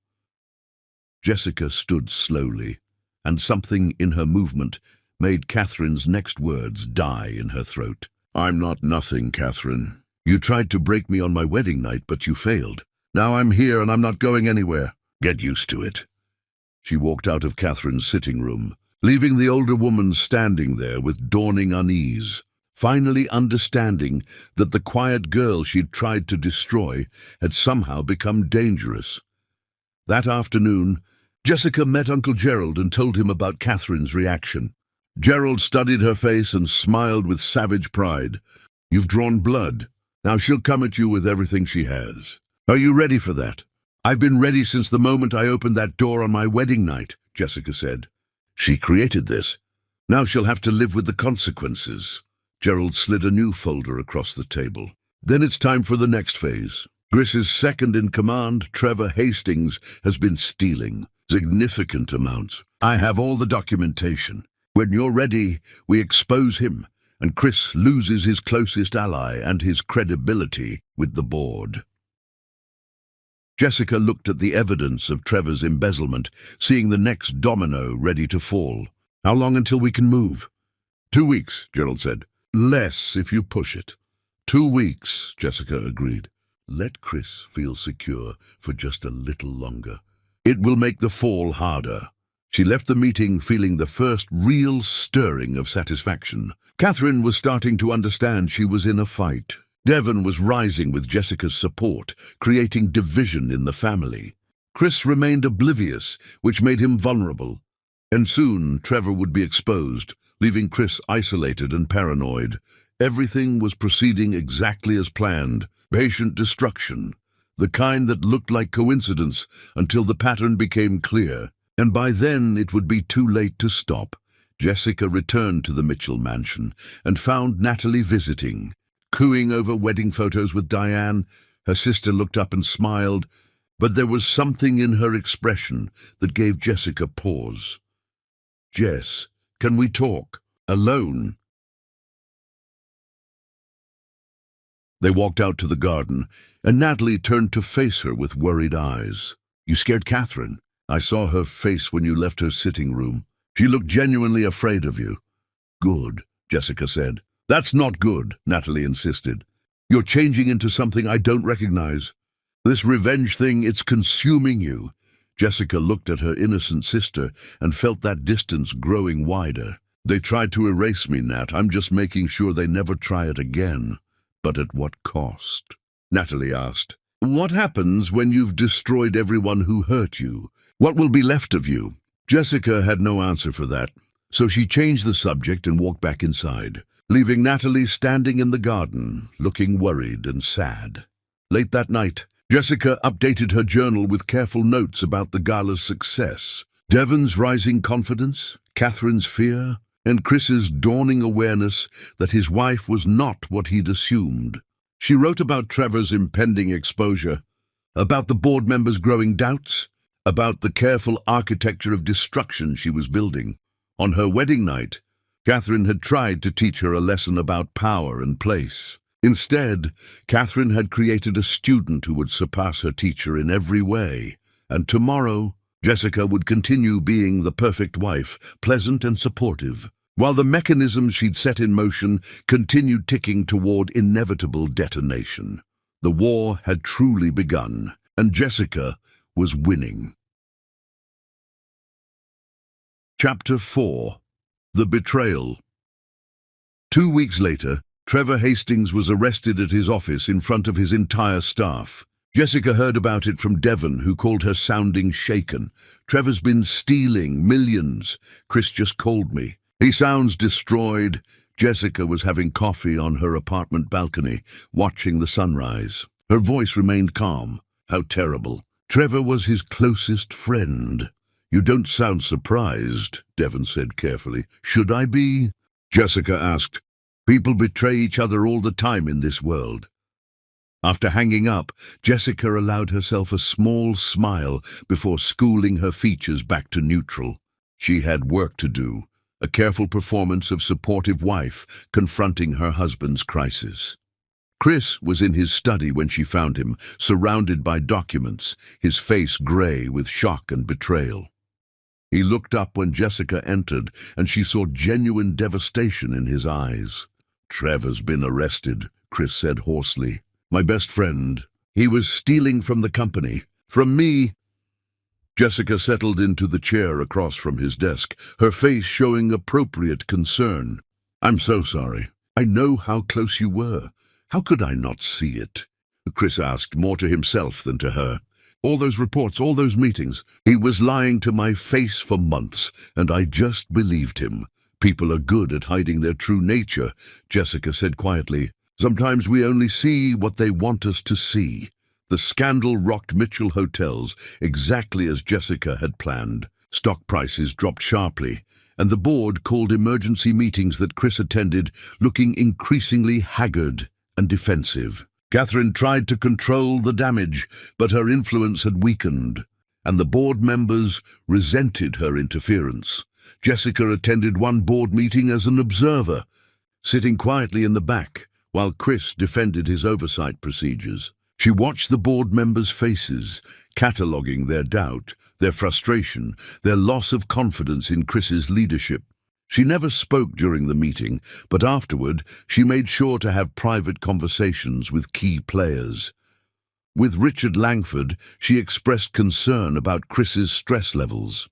Jessica stood slowly, and something in her movement made Catherine's next words die in her throat. "I'm not nothing, Catherine. You tried to break me on my wedding night, but you failed. Now I'm here and I'm not going anywhere. Get used to it. She walked out of Catherine's sitting room, leaving the older woman standing there with dawning unease, finally understanding that the quiet girl she'd tried to destroy had somehow become dangerous. That afternoon, Jessica met Uncle Gerald and told him about Catherine's reaction. Gerald studied her face and smiled with savage pride. "You've drawn blood. Now she'll come at you with everything she has. Are you ready for that?" "I've been ready since the moment I opened that door on my wedding night," Jessica said. "She created this. Now she'll have to live with the consequences." Gerald slid a new folder across the table. "Then it's time for the next phase. Chris's second in command, Trevor Hastings, has been stealing significant amounts. I have all the documentation. When you're ready, we expose him, and Chris loses his closest ally and his credibility with the board." Jessica looked at the evidence of Trevor's embezzlement, seeing the next domino ready to fall. "How long until we can move?" 2 weeks, Gerald said. "Less if you push it." 2 weeks, Jessica agreed. "Let Chris feel secure for just a little longer. It will make the fall harder." She left the meeting feeling the first real stirring of satisfaction. Catherine was starting to understand she was in a fight. Devon was rising with Jessica's support, creating division in the family. Chris remained oblivious, which made him vulnerable. And soon Trevor would be exposed, leaving Chris isolated and paranoid. Everything was proceeding exactly as planned. Patient destruction, the kind that looked like coincidence until the pattern became clear. And by then it would be too late to stop. Jessica returned to the Mitchell mansion and found Natalie visiting. Cooing over wedding photos with Diane, her sister looked up and smiled, but there was something in her expression that gave Jessica pause. "Jess, can we talk? Alone?" They walked out to the garden, and Natalie turned to face her with worried eyes. "You scared Catherine? I saw her face when you left her sitting room. She looked genuinely afraid of you." "Good," Jessica said. "That's not good," Natalie insisted. "You're changing into something I don't recognize. This revenge thing, it's consuming you." Jessica looked at her innocent sister and felt that distance growing wider. "They tried to erase me, Nat. I'm just making sure they never try it again." "But at what cost?" Natalie asked. "What happens when you've destroyed everyone who hurt you? What will be left of you?" Jessica had no answer for that, so she changed the subject and walked back inside, leaving Natalie standing in the garden, looking worried and sad. Late that night, Jessica updated her journal with careful notes about the gala's success, Devon's rising confidence, Catherine's fear, and Chris's dawning awareness that his wife was not what he'd assumed. She wrote about Trevor's impending exposure, about the board members' growing doubts, about the careful architecture of destruction she was building. On her wedding night, Catherine had tried to teach her a lesson about power and place. Instead, Catherine had created a student who would surpass her teacher in every way. And tomorrow, Jessica would continue being the perfect wife, pleasant and supportive, while the mechanisms she'd set in motion continued ticking toward inevitable detonation. The war had truly begun, and Jessica was winning. Chapter 4. The Betrayal. 2 weeks later, Trevor Hastings was arrested at his office in front of his entire staff. Jessica heard about it from Devon, who called her sounding shaken. "Trevor's been stealing millions. Chris just called me. He sounds destroyed." Jessica was having coffee on her apartment balcony, watching the sunrise. Her voice remained calm. How terrible. Trevor was his closest friend. "You don't sound surprised," Devon said carefully. "Should I be?" Jessica asked. "People betray each other all the time in this world." After hanging up, Jessica allowed herself a small smile before schooling her features back to neutral. She had work to do, a careful performance of supportive wife confronting her husband's crisis. Chris was in his study when she found him, surrounded by documents, his face gray with shock and betrayal. He looked up when Jessica entered, and she saw genuine devastation in his eyes. "Trevor's been arrested," Chris said hoarsely. "My best friend. He was stealing from the company. From me." Jessica settled into the chair across from his desk, her face showing appropriate concern. "I'm so sorry. I know how close you were. How could I not see it?" Chris asked, more to himself than to her. "All those reports, all those meetings. He was lying to my face for months, and I just believed him. People are good at hiding their true nature," Jessica said quietly. "Sometimes we only see what they want us to see." The scandal rocked Mitchell hotels exactly as Jessica had planned. Stock prices dropped sharply, and the board called emergency meetings that Chris attended, looking increasingly haggard and defensive. Catherine tried to control the damage, but her influence had weakened, and the board members resented her interference. Jessica attended one board meeting as an observer, sitting quietly in the back, while Chris defended his oversight procedures. She watched the board members' faces, cataloguing their doubt, their frustration, their loss of confidence in Chris's leadership. She never spoke during the meeting, but afterward she made sure to have private conversations with key players. With Richard Langford, she expressed concern about Chris's stress levels.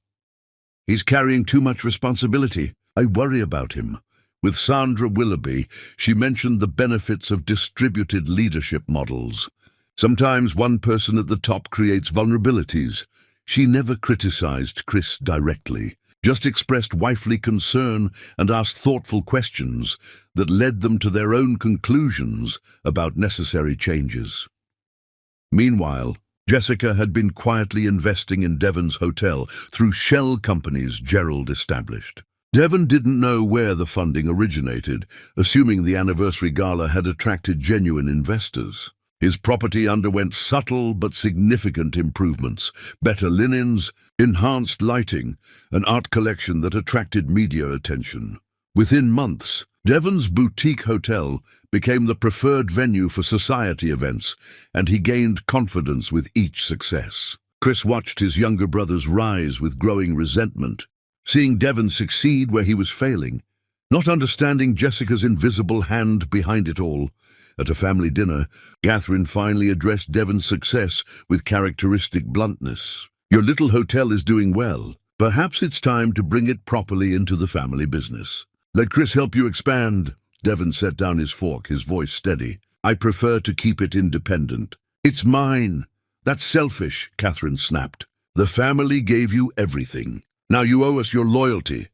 "He's carrying too much responsibility. I worry about him." With Sandra Willoughby, she mentioned the benefits of distributed leadership models. Sometimes one person at the top creates vulnerabilities. She never criticized Chris directly, just expressed wifely concern and asked thoughtful questions that led them to their own conclusions about necessary changes. Meanwhile, Jessica had been quietly investing in Devon's hotel through shell companies Gerald established. Devon didn't know where the funding originated, assuming the anniversary gala had attracted genuine investors. His property underwent subtle but significant improvements: better linens, enhanced lighting, an art collection that attracted media attention. Within months, Devon's boutique hotel became the preferred venue for society events, and he gained confidence with each success. Chris watched his younger brothers rise with growing resentment, seeing Devon succeed where he was failing, not understanding Jessica's invisible hand behind it all. At a family dinner, Catherine finally addressed Devon's success with characteristic bluntness. "Your little hotel is doing well. Perhaps it's time to bring it properly into the family business." "Let Chris help you expand." Devon set down his fork, his voice steady. "I prefer to keep it independent." "It's mine." "That's selfish," Catherine snapped. "The family gave you everything. Now you owe us your loyalty."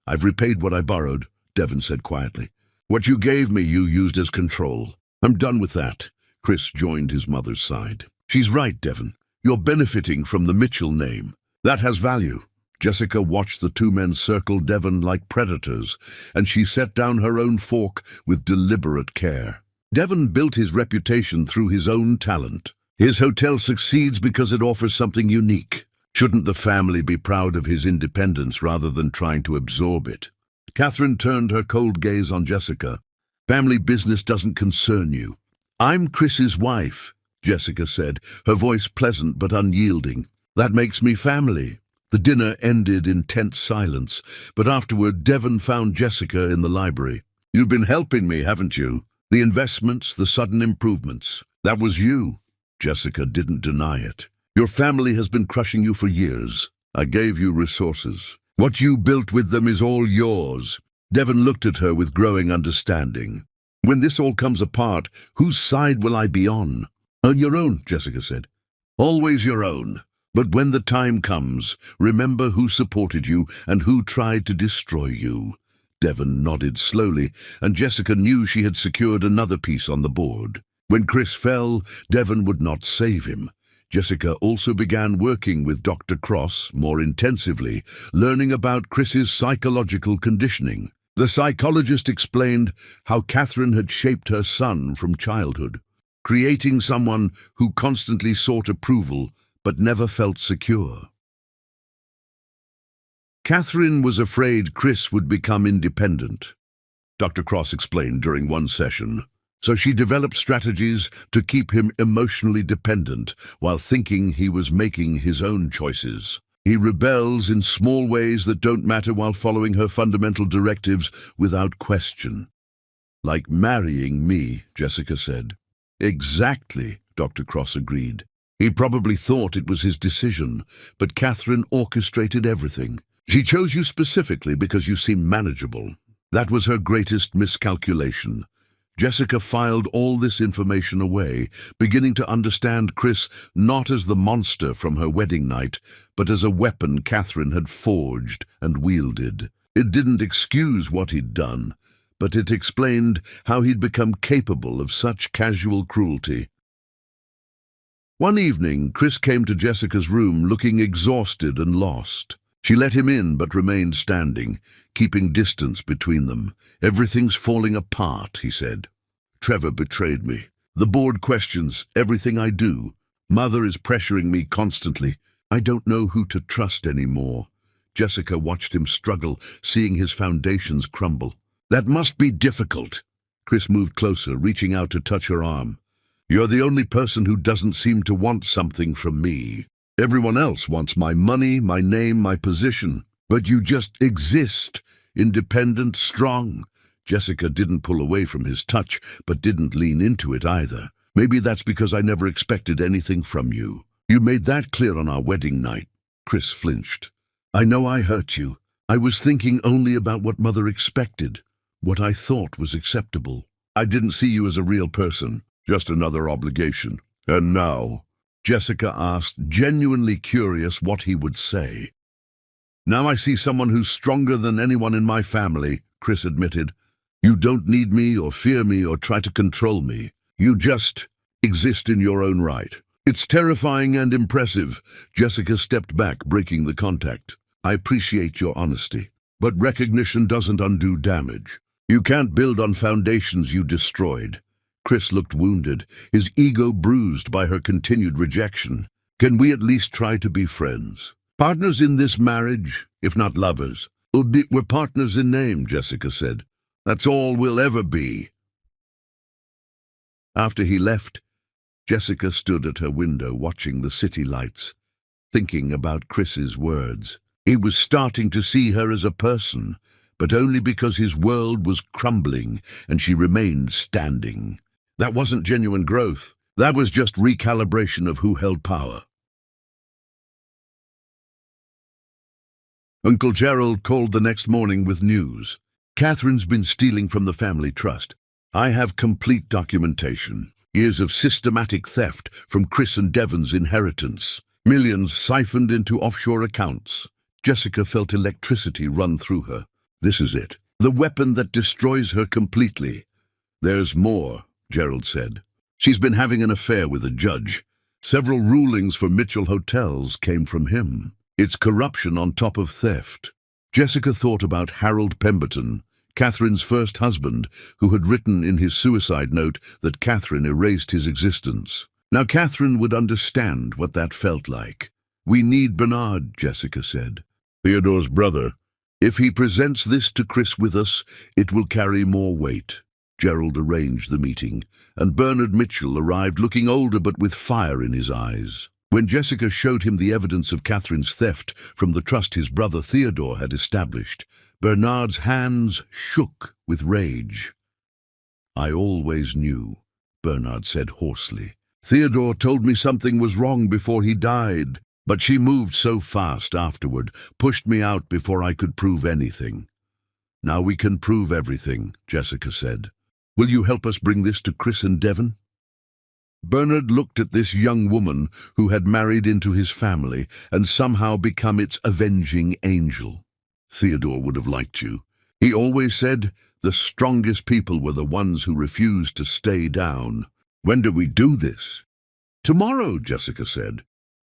"I've repaid what I borrowed," Devon said quietly. "What you gave me you used as control. I'm done with that." Chris joined his mother's side. "She's right, Devon. You're benefiting from the Mitchell name. That has value." Jessica watched the two men circle Devon like predators, and she set down her own fork with deliberate care. Devon built his reputation through his own talent. His hotel succeeds because it offers something unique. Shouldn't the family be proud of his independence rather than trying to absorb it? Catherine turned her cold gaze on Jessica. "Family business doesn't concern you." "I'm Chris's wife," Jessica said, her voice pleasant but unyielding. "That makes me family." The dinner ended in tense silence, but afterward Devon found Jessica in the library. "You've been helping me, haven't you? The investments, the sudden improvements. That was you." Jessica didn't deny it. "Your family has been crushing you for years. I gave you resources. What you built with them is all yours." Devon looked at her with growing understanding. "When this all comes apart, whose side will I be on?" "On your own," Jessica said. "Always your own. But when the time comes, remember who supported you and who tried to destroy you." Devon nodded slowly, and Jessica knew she had secured another piece on the board. When Chris fell, Devon would not save him. Jessica also began working with Dr. Cross more intensively, learning about Chris's psychological conditioning. The psychologist explained how Catherine had shaped her son from childhood, creating someone who constantly sought approval but never felt secure. Catherine was afraid Chris would become independent, Dr. Cross explained during one session. So she developed strategies to keep him emotionally dependent while thinking he was making his own choices. He rebels in small ways that don't matter while following her fundamental directives without question. "Like marrying me," Jessica said. "Exactly," Dr. Cross agreed. He probably thought it was his decision, but Catherine orchestrated everything. She chose you specifically because you seemed manageable. That was her greatest miscalculation. Jessica filed all this information away, beginning to understand Chris not as the monster from her wedding night, but as a weapon Catherine had forged and wielded. It didn't excuse what he'd done, but it explained how he'd become capable of such casual cruelty. One evening, Chris came to Jessica's room looking exhausted and lost. She let him in but remained standing, keeping distance between them. "Everything's falling apart," he said. "Trevor betrayed me. The board questions everything I do. Mother is pressuring me constantly. I don't know who to trust anymore." Jessica watched him struggle, seeing his foundations crumble. "That must be difficult." Chris moved closer, reaching out to touch her arm. "You're the only person who doesn't seem to want something from me. Everyone else wants my money, my name, my position. But you just exist, independent, strong." Jessica didn't pull away from his touch, but didn't lean into it either. "Maybe that's because I never expected anything from you. You made that clear on our wedding night." Chris flinched. "I know I hurt you. I was thinking only about what Mother expected, what I thought was acceptable. I didn't see you as a real person, just another obligation." "And now?" Jessica asked, genuinely curious what he would say. "Now I see someone who's stronger than anyone in my family," Chris admitted. "You don't need me or fear me or try to control me. You just exist in your own right." "It's terrifying and impressive." Jessica stepped back, breaking the contact. "I appreciate your honesty, but recognition doesn't undo damage. You can't build on foundations you destroyed." Chris looked wounded, his ego bruised by her continued rejection. "Can we at least try to be friends? Partners in this marriage, if not lovers." "We're partners in name," Jessica said. "That's all we'll ever be." After he left, Jessica stood at her window watching the city lights, thinking about Chris's words. He was starting to see her as a person, but only because his world was crumbling and she remained standing. That wasn't genuine growth. That was just recalibration of who held power. Uncle Gerald called the next morning with news. "Catherine's been stealing from the family trust. I have complete documentation. Years of systematic theft from Chris and Devon's inheritance. Millions siphoned into offshore accounts." Jessica felt electricity run through her. This is it. The weapon that destroys her completely. "There's more," Gerald said. "She's been having an affair with a judge. Several rulings for Mitchell hotels came from him. It's corruption on top of theft." Jessica thought about Harold Pemberton, Catherine's first husband, who had written in his suicide note that Catherine erased his existence. Now Catherine would understand what that felt like. "We need Bernard," Jessica said. "Theodore's brother. If he presents this to Chris with us, it will carry more weight." Gerald arranged the meeting, and Bernard Mitchell arrived looking older but with fire in his eyes. When Jessica showed him the evidence of Catherine's theft from the trust his brother Theodore had established, Bernard's hands shook with rage. "I always knew," Bernard said hoarsely. "Theodore told me something was wrong before he died, but she moved so fast afterward, pushed me out before I could prove anything." "Now we can prove everything," Jessica said. "Will you help us bring this to Chris and Devon?" Bernard looked at this young woman who had married into his family and somehow become its avenging angel. "Theodore would have liked you. He always said the strongest people were the ones who refused to stay down. When do we do this?" "Tomorrow," Jessica said.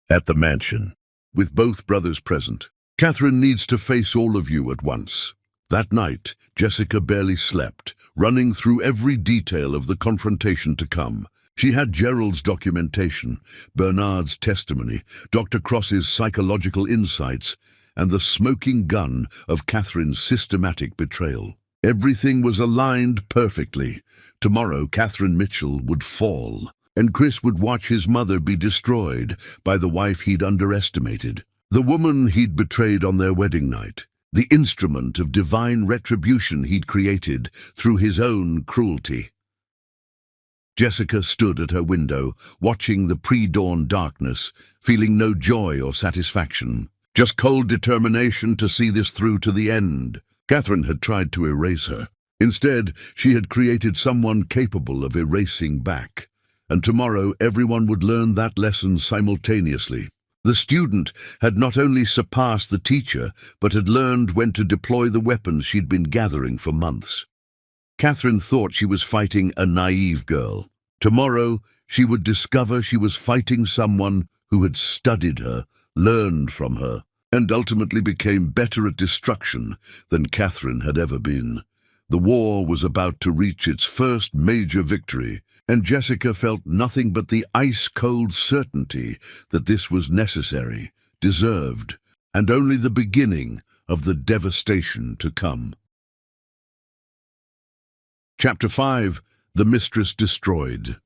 "At the mansion, with both brothers present. Catherine needs to face all of you at once." That night, Jessica barely slept, running through every detail of the confrontation to come. She had Gerald's documentation, Bernard's testimony, Dr. Cross's psychological insights, and the smoking gun of Catherine's systematic betrayal. Everything was aligned perfectly. Tomorrow, Catherine Mitchell would fall, and Chris would watch his mother be destroyed by the wife he'd underestimated, the woman he'd betrayed on their wedding night, the instrument of divine retribution he'd created through his own cruelty. Jessica stood at her window, watching the pre-dawn darkness, feeling no joy or satisfaction. Just cold determination to see this through to the end. Catherine had tried to erase her. Instead, she had created someone capable of erasing back. And tomorrow everyone would learn that lesson simultaneously. The student had not only surpassed the teacher, but had learned when to deploy the weapons she'd been gathering for months. Catherine thought she was fighting a naive girl. Tomorrow, she would discover she was fighting someone who had studied her, learned from her, and ultimately became better at destruction than Catherine had ever been. The war was about to reach its first major victory, and Jessica felt nothing but the ice-cold certainty that this was necessary, deserved, and only the beginning of the devastation to come. Chapter 5. The Mistress Destroyed.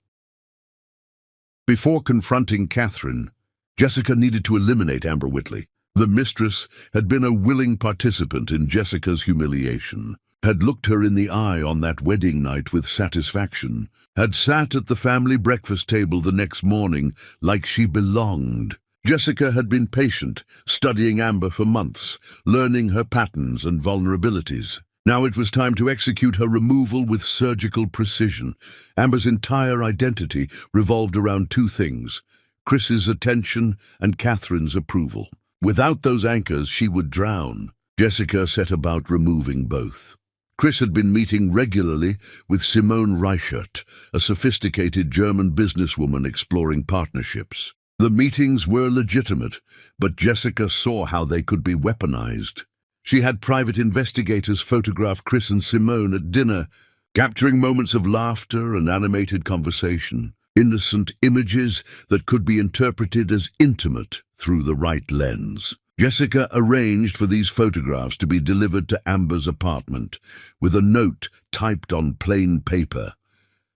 Before confronting Catherine, Jessica needed to eliminate Amber Whitley. The mistress had been a willing participant in Jessica's humiliation, had looked her in the eye on that wedding night with satisfaction, had sat at the family breakfast table the next morning like she belonged. Jessica had been patient, studying Amber for months, learning her patterns and vulnerabilities. Now it was time to execute her removal with surgical precision. Amber's entire identity revolved around two things: Chris's attention and Catherine's approval. Without those anchors, she would drown. Jessica set about removing both. Chris had been meeting regularly with Simone Reichert, a sophisticated German businesswoman exploring partnerships. The meetings were legitimate, but Jessica saw how they could be weaponized. She had private investigators photograph Chris and Simone at dinner, capturing moments of laughter and animated conversation, innocent images that could be interpreted as intimate through the right lens. Jessica arranged for these photographs to be delivered to Amber's apartment, with a note typed on plain paper.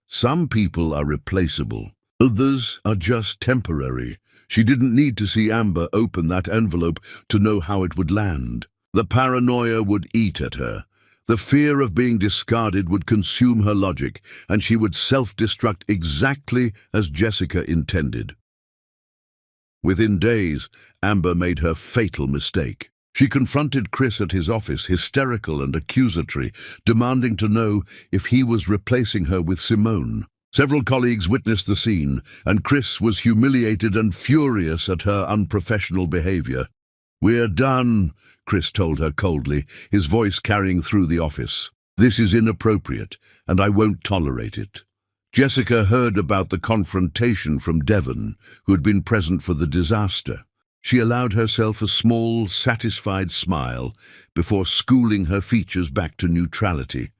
Some people are replaceable, others are just temporary. She didn't need to see Amber open that envelope to know how it would land. The paranoia would eat at her. The fear of being discarded would consume her logic, and she would self-destruct exactly as Jessica intended. Within days, Amber made her fatal mistake. She confronted Chris at his office, hysterical and accusatory, demanding to know if he was replacing her with Simone. Several colleagues witnessed the scene, and Chris was humiliated and furious at her unprofessional behavior. "We're done," Chris told her coldly, his voice carrying through the office. "This is inappropriate, and I won't tolerate it." Jessica heard about the confrontation from Devon, who had been present for the disaster. She allowed herself a small, satisfied smile before schooling her features back to neutrality.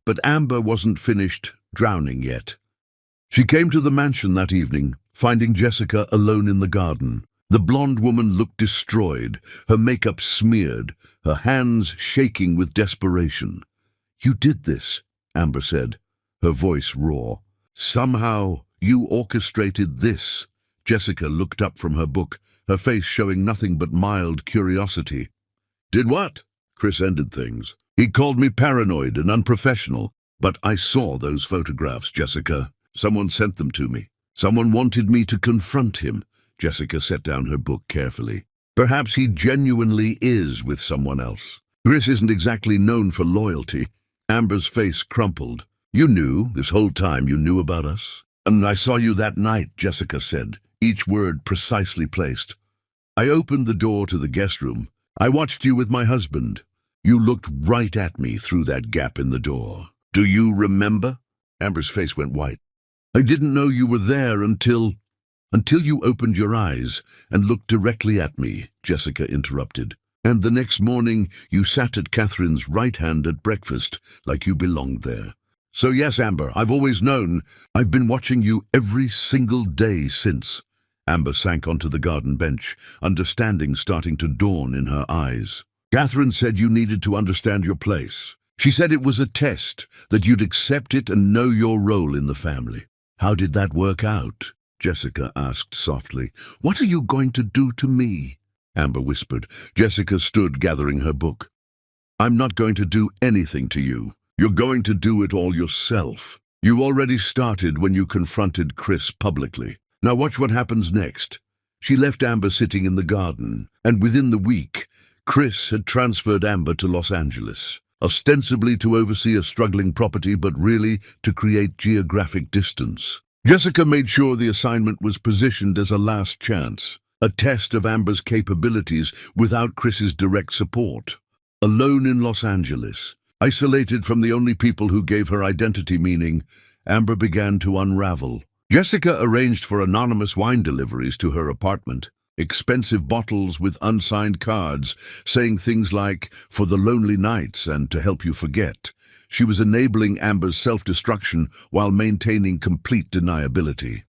But Amber wasn't finished drowning yet. She came to the mansion that evening, finding Jessica alone in the garden. The blonde woman looked destroyed, her makeup smeared, her hands shaking with desperation. "You did this," Amber said, her voice raw. "Somehow you orchestrated this." Jessica looked up from her book, her face showing nothing but mild curiosity. "Did what?" Chris ended things. "He called me paranoid and unprofessional, but I saw those photographs, Jessica. Someone sent them to me. Someone wanted me to confront him." Jessica set down her book carefully. "Perhaps he genuinely is with someone else. Chris isn't exactly known for loyalty." Amber's face crumpled. "You knew, this whole time you knew about us?" "And I saw you that night," Jessica said, each word precisely placed. "I opened the door to the guest room. I watched you with my husband. You looked right at me through that gap in the door. Do you remember?" Amber's face went white. "I didn't know you were there until you opened your eyes and looked directly at me," Jessica interrupted. "And the next morning you sat at Catherine's right hand at breakfast like you belonged there. So yes, Amber, I've always known. I've been watching you every single day since." Amber sank onto the garden bench, understanding starting to dawn in her eyes. "Catherine said you needed to understand your place. She said it was a test, that you'd accept it and know your role in the family. How did that work out?" Jessica asked softly. "What are you going to do to me?" Amber whispered. Jessica stood gathering her book. "I'm not going to do anything to you. You're going to do it all yourself." You already started when you confronted Chris publicly. Now watch what happens next. She left Amber sitting in the garden, and within the week, Chris had transferred Amber to Los Angeles, ostensibly to oversee a struggling property, but really to create geographic distance. Jessica made sure the assignment was positioned as a last chance, a test of Amber's capabilities without Chris's direct support. Alone in Los Angeles, isolated from the only people who gave her identity meaning, Amber began to unravel. Jessica arranged for anonymous wine deliveries to her apartment, expensive bottles with unsigned cards saying things like, "For the lonely nights and to help you forget." She was enabling Amber's self-destruction while maintaining complete deniability.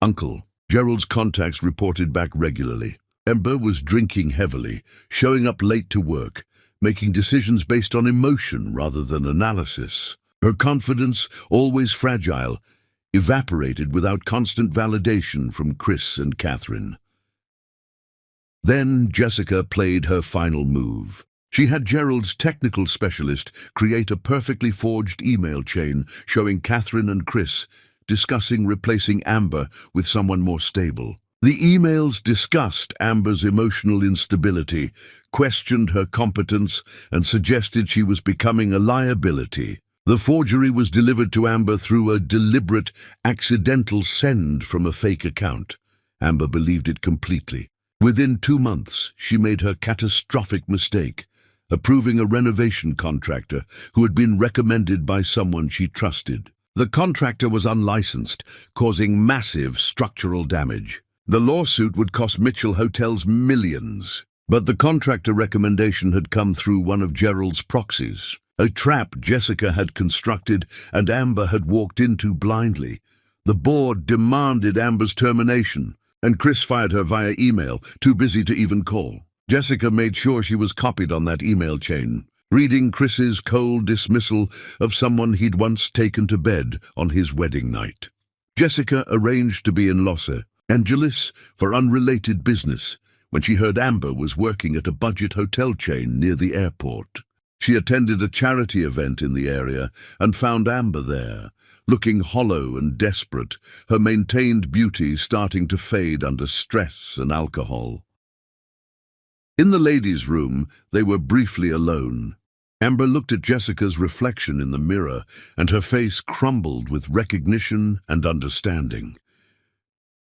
Uncle. Gerald's contacts reported back regularly. Amber was drinking heavily, showing up late to work, making decisions based on emotion rather than analysis. Her confidence, always fragile, evaporated without constant validation from Chris and Catherine. Then Jessica played her final move. She had Gerald's technical specialist create a perfectly forged email chain showing Catherine and Chris discussing replacing Amber with someone more stable. The emails discussed Amber's emotional instability, questioned her competence, and suggested she was becoming a liability. The forgery was delivered to Amber through a deliberate, accidental send from a fake account. Amber believed it completely. Within 2 months, she made her catastrophic mistake, approving a renovation contractor who had been recommended by someone she trusted. The contractor was unlicensed, causing massive structural damage. The lawsuit would cost Mitchell Hotels millions, but the contractor recommendation had come through one of Gerald's proxies, a trap Jessica had constructed and Amber had walked into blindly. The board demanded Amber's termination, and Chris fired her via email, too busy to even call. Jessica made sure she was copied on that email chain, reading Chris's cold dismissal of someone he'd once taken to bed on his wedding night. Jessica arranged to be in Los Angeles for unrelated business when she heard Amber was working at a budget hotel chain near the airport. She attended a charity event in the area and found Amber there, looking hollow and desperate, her maintained beauty starting to fade under stress and alcohol. In the ladies' room, they were briefly alone. Amber looked at Jessica's reflection in the mirror, and her face crumbled with recognition and understanding.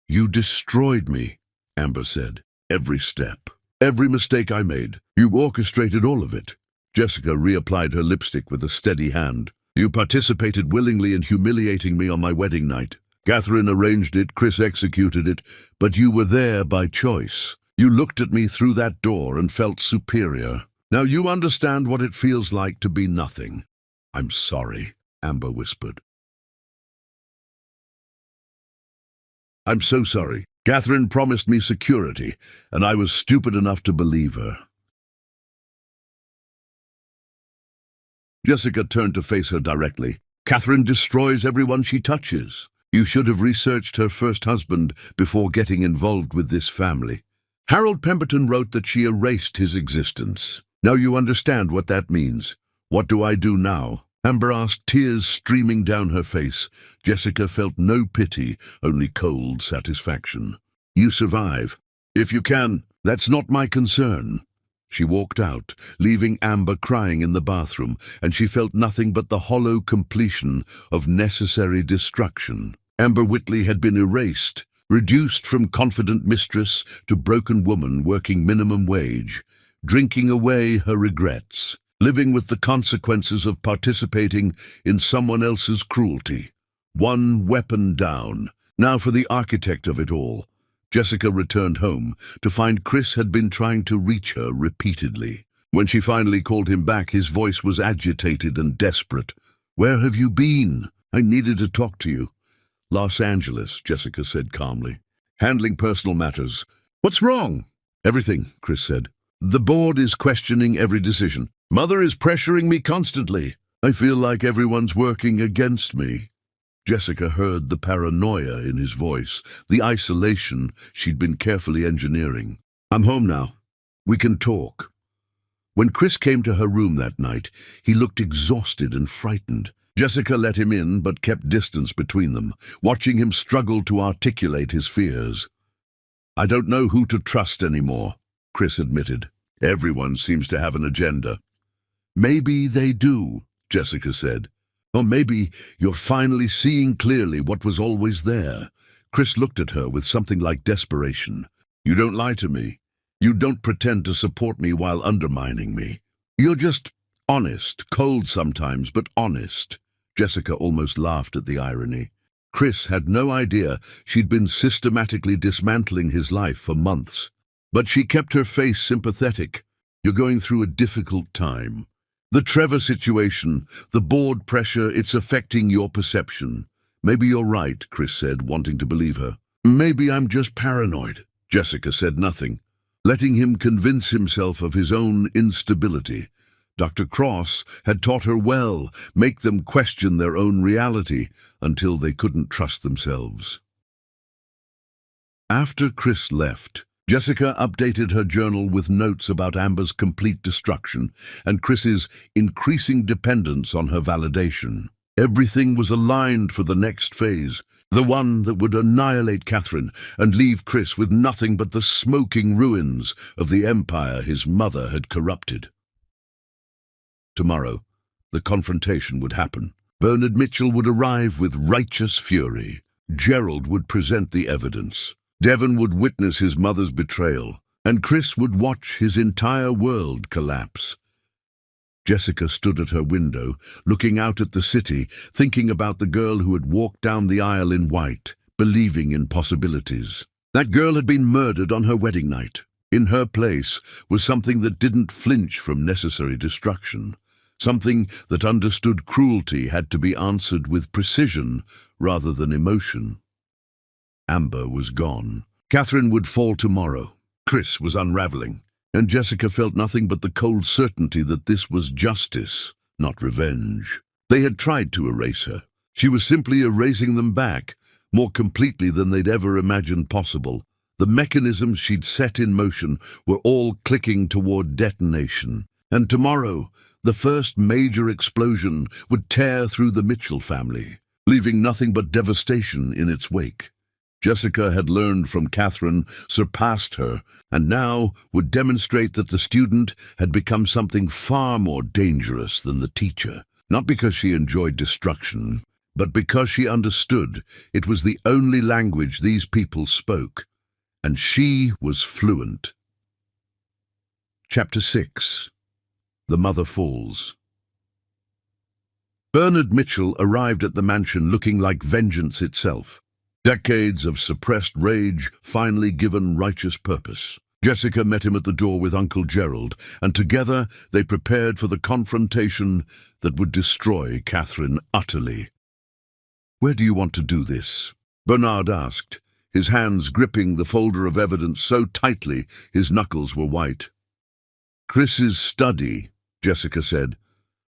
"You destroyed me," Amber said. "Every step, every mistake I made. You orchestrated all of it." Jessica reapplied her lipstick with a steady hand. "You participated willingly in humiliating me on my wedding night. Catherine arranged it, Chris executed it, but you were there by choice. You looked at me through that door and felt superior. Now you understand what it feels like to be nothing." "I'm sorry," Amber whispered. "I'm so sorry. Catherine promised me security, and I was stupid enough to believe her." Jessica turned to face her directly. "Catherine destroys everyone she touches. You should have researched her first husband before getting involved with this family. Harold Pemberton wrote that she erased his existence. Now you understand what that means. What do I do now?" Amber asked, tears streaming down her face. Jessica felt no pity, only cold satisfaction. "You survive. If you can, that's not my concern." She walked out, leaving Amber crying in the bathroom, and she felt nothing but the hollow completion of necessary destruction. Amber Whitley had been erased, reduced from confident mistress to broken woman working minimum wage, drinking away her regrets, living with the consequences of participating in someone else's cruelty. One weapon down. Now for the architect of it all. Jessica returned home to find Chris had been trying to reach her repeatedly. When she finally called him back, his voice was agitated and desperate. "Where have you been? I needed to talk to you." "Los Angeles," Jessica said calmly. "Handling personal matters." "What's wrong?" "Everything," Chris said. "The board is questioning every decision. Mother is pressuring me constantly. I feel like everyone's working against me." Jessica heard the paranoia in his voice, the isolation she'd been carefully engineering. "I'm home now. We can talk." When Chris came to her room that night, he looked exhausted and frightened. Jessica let him in but kept distance between them, watching him struggle to articulate his fears. "I don't know who to trust anymore," Chris admitted. "Everyone seems to have an agenda." "Maybe they do," Jessica said. "Or maybe you're finally seeing clearly what was always there." Chris looked at her with something like desperation. "You don't lie to me. You don't pretend to support me while undermining me. You're just honest, cold sometimes, but honest." Jessica almost laughed at the irony. Chris had no idea she'd been systematically dismantling his life for months. But she kept her face sympathetic. "You're going through a difficult time. The Trevor situation, the board pressure, it's affecting your perception." "Maybe you're right," Chris said, wanting to believe her. "Maybe I'm just paranoid." Jessica said nothing, letting him convince himself of his own instability. Dr. Cross had taught her well, make them question their own reality until they couldn't trust themselves. After Chris left, Jessica updated her journal with notes about Amber's complete destruction and Chris's increasing dependence on her validation. Everything was aligned for the next phase, the one that would annihilate Catherine and leave Chris with nothing but the smoking ruins of the empire his mother had corrupted. Tomorrow, the confrontation would happen. Bernard Mitchell would arrive with righteous fury. Gerald would present the evidence. Devon would witness his mother's betrayal, and Chris would watch his entire world collapse. Jessica stood at her window, looking out at the city, thinking about the girl who had walked down the aisle in white, believing in possibilities. That girl had been murdered on her wedding night. In her place was something that didn't flinch from necessary destruction. Something that understood cruelty had to be answered with precision rather than emotion. Amber was gone. Catherine would fall tomorrow. Chris was unraveling, and Jessica felt nothing but the cold certainty that this was justice, not revenge. They had tried to erase her. She was simply erasing them back, more completely than they'd ever imagined possible. The mechanisms she'd set in motion were all clicking toward detonation. And tomorrow, the first major explosion would tear through the Mitchell family, leaving nothing but devastation in its wake. Jessica had learned from Catherine, surpassed her, and now would demonstrate that the student had become something far more dangerous than the teacher. Not because she enjoyed destruction, but because she understood it was the only language these people spoke, and she was fluent. Chapter 6. The Mother Falls. Bernard Mitchell arrived at the mansion looking like vengeance itself. Decades of suppressed rage finally given righteous purpose. Jessica met him at the door with Uncle Gerald, and together they prepared for the confrontation that would destroy Catherine utterly. "Where do you want to do this?" Bernard asked, his hands gripping the folder of evidence so tightly his knuckles were white. "Chris's study," Jessica said.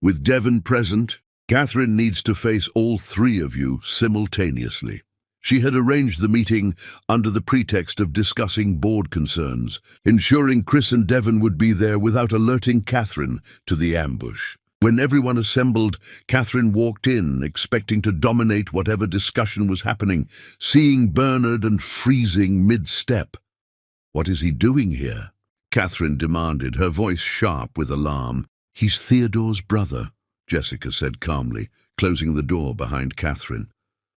"With Devon present, Catherine needs to face all three of you simultaneously." She had arranged the meeting under the pretext of discussing board concerns, ensuring Chris and Devon would be there without alerting Catherine to the ambush. When everyone assembled, Catherine walked in, expecting to dominate whatever discussion was happening, seeing Bernard and freezing mid-step. "What is he doing here?" Catherine demanded, her voice sharp with alarm. "He's Theodore's brother," Jessica said calmly, closing the door behind Catherine.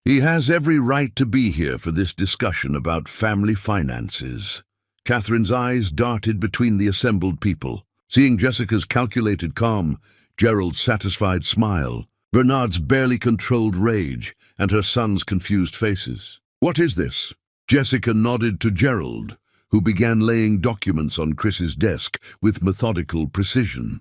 "He has every right to be here for this discussion about family finances." Catherine's eyes darted between the assembled people. Seeing Jessica's calculated calm, Gerald's satisfied smile, Bernard's barely controlled rage, and her son's confused faces. "What is this?" Jessica nodded to Gerald, who began laying documents on Chris's desk with methodical precision.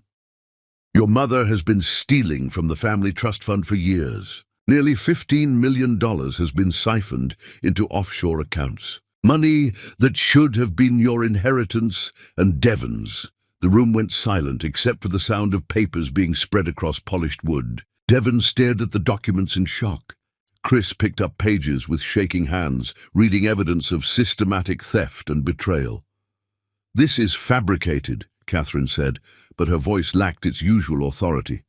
"Your mother has been stealing from the family trust fund for years. Nearly $15 million has been siphoned into offshore accounts. Money that should have been your inheritance and Devon's." The room went silent except for the sound of papers being spread across polished wood. Devon stared at the documents in shock. Chris picked up pages with shaking hands, reading evidence of systematic theft and betrayal. "This is fabricated," Catherine said, but her voice lacked its usual authority.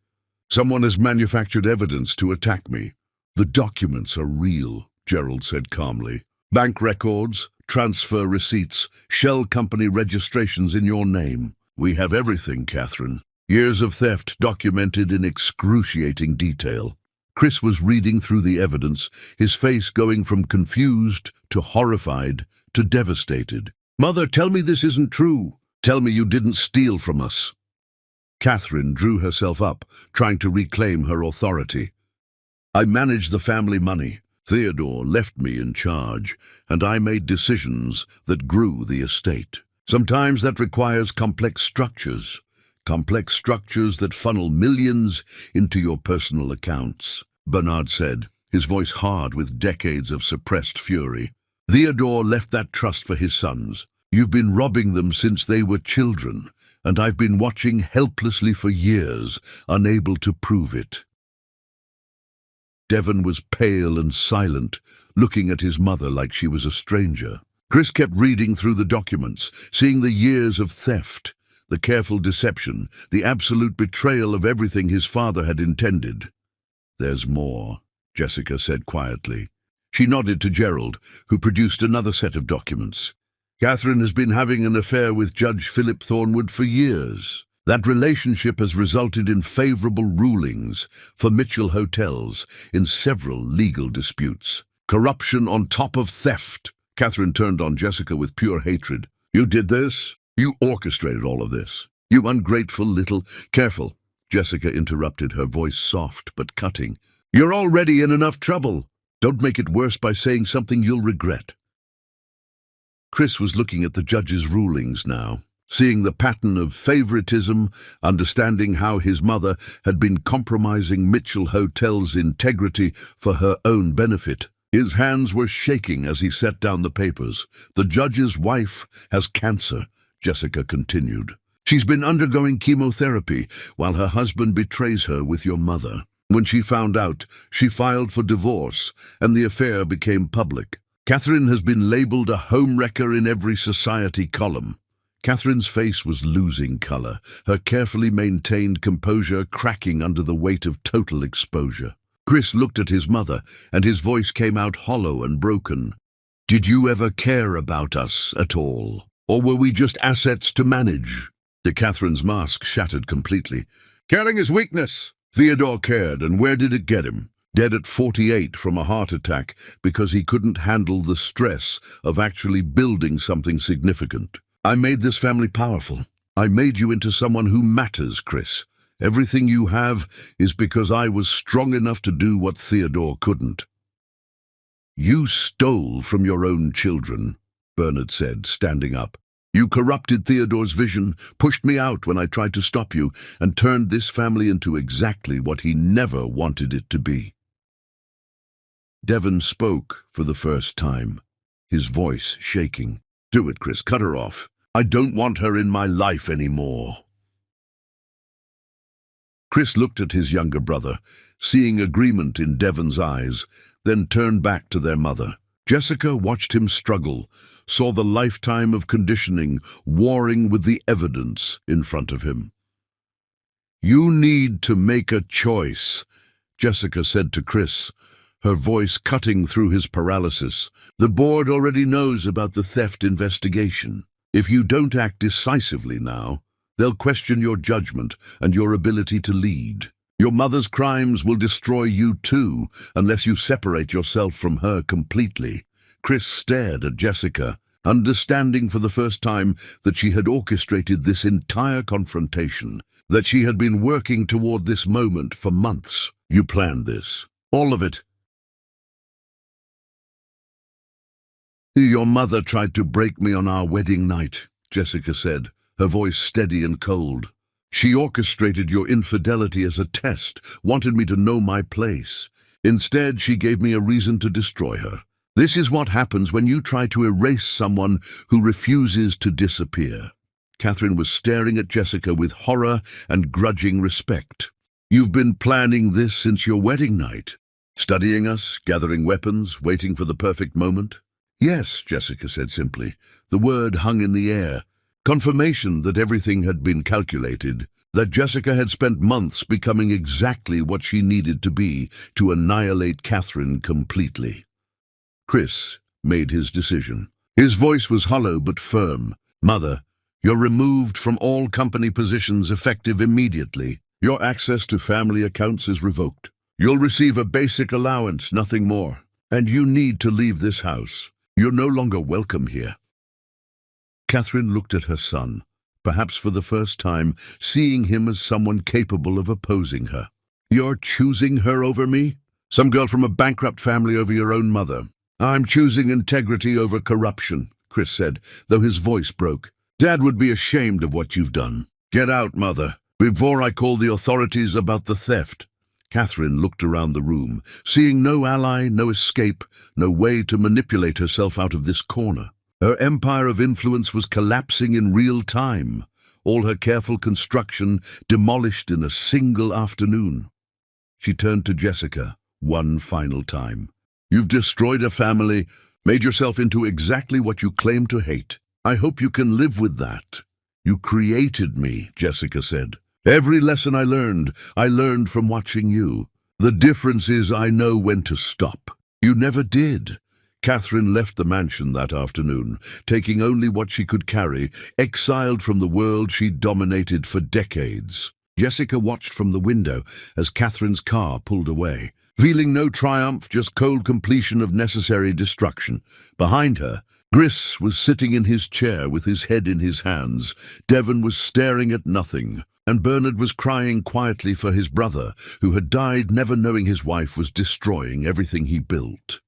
Someone has manufactured evidence to attack me. The documents are real, Gerald said calmly. Bank records, transfer receipts, shell company registrations in your name. We have everything, Catherine. Years of theft documented in excruciating detail. Chris was reading through the evidence, his face going from confused to horrified to devastated. Mother, tell me this isn't true. Tell me you didn't steal from us. Catherine drew herself up, trying to reclaim her authority. I managed the family money. Theodore left me in charge, and I made decisions that grew the estate. Sometimes that requires complex structures that funnel millions into your personal accounts, Bernard said, his voice hard with decades of suppressed fury. Theodore left that trust for his sons. You've been robbing them since they were children, and I've been watching helplessly for years, unable to prove it. Devon was pale and silent, looking at his mother like she was a stranger. Chris kept reading through the documents, seeing the years of theft, the careful deception, the absolute betrayal of everything his father had intended. There's more, Jessica said quietly. She nodded to Gerald, who produced another set of documents. Catherine has been having an affair with Judge Philip Thornwood for years. That relationship has resulted in favorable rulings for Mitchell Hotels in several legal disputes. Corruption on top of theft. Catherine turned on Jessica with pure hatred. You did this? You orchestrated all of this. You ungrateful little... Careful, Jessica interrupted, her voice soft but cutting. You're already in enough trouble. Don't make it worse by saying something you'll regret. Chris was looking at the judge's rulings now, seeing the pattern of favoritism, understanding how his mother had been compromising Mitchell Hotel's integrity for her own benefit. His hands were shaking as he set down the papers. The judge's wife has cancer, Jessica continued. She's been undergoing chemotherapy while her husband betrays her with your mother. When she found out, she filed for divorce, and the affair became public. Catherine has been labeled a homewrecker in every society column. Catherine's face was losing color, her carefully maintained composure cracking under the weight of total exposure. Chris looked at his mother, and his voice came out hollow and broken. Did you ever care about us at all? Or were we just assets to manage? Catherine's mask shattered completely. Caring is weakness. Theodore cared, and where did it get him? Dead at 48 from a heart attack because he couldn't handle the stress of actually building something significant. I made this family powerful. I made you into someone who matters, Chris. Everything you have is because I was strong enough to do what Theodore couldn't. You stole from your own children, Bernard said, standing up. You corrupted Theodore's vision, pushed me out when I tried to stop you, and turned this family into exactly what he never wanted it to be. Devon spoke for the first time, his voice shaking. Do it, Chris. Cut her off. I don't want her in my life anymore. Chris looked at his younger brother, seeing agreement in Devon's eyes, then turned back to their mother. Jessica watched him struggle, saw the lifetime of conditioning warring with the evidence in front of him. You need to make a choice, Jessica said to Chris, her voice cutting through his paralysis. The board already knows about the theft investigation. If you don't act decisively now, they'll question your judgment and your ability to lead. Your mother's crimes will destroy you too, unless you separate yourself from her completely. Chris stared at Jessica, understanding for the first time that she had orchestrated this entire confrontation, that she had been working toward this moment for months. You planned this. All of it. Your mother tried to break me on our wedding night, Jessica said, her voice steady and cold. She orchestrated your infidelity as a test, wanted me to know my place. Instead, she gave me a reason to destroy her. This is what happens when you try to erase someone who refuses to disappear. Catherine was staring at Jessica with horror and grudging respect. You've been planning this since your wedding night. Studying us, gathering weapons, waiting for the perfect moment? Yes, Jessica said simply. The word hung in the air. Confirmation that everything had been calculated, that Jessica had spent months becoming exactly what she needed to be to annihilate Catherine completely. Chris made his decision. His voice was hollow but firm. "Mother, you're removed from all company positions effective immediately. Your access to family accounts is revoked. You'll receive a basic allowance, nothing more. And you need to leave this house. You're no longer welcome here." Catherine looked at her son, perhaps for the first time, seeing him as someone capable of opposing her. "You're choosing her over me? Some girl from a bankrupt family over your own mother." "I'm choosing integrity over corruption," Chris said, though his voice broke. "Dad would be ashamed of what you've done. Get out, Mother, before I call the authorities about the theft." Catherine looked around the room, seeing no ally, no escape, no way to manipulate herself out of this corner. Her empire of influence was collapsing in real time, all her careful construction demolished in a single afternoon. She turned to Jessica one final time. "You've destroyed a family, made yourself into exactly what you claim to hate. I hope you can live with that." "You created me," Jessica said. "Every lesson I learned from watching you. The difference is I know when to stop. You never did." Catherine left the mansion that afternoon, taking only what she could carry, exiled from the world she'd dominated for decades. Jessica watched from the window as Catherine's car pulled away, feeling no triumph, just cold completion of necessary destruction. Behind her, Chris was sitting in his chair with his head in his hands. Devon was staring at nothing, and Bernard was crying quietly for his brother, who had died never knowing his wife was destroying everything he built.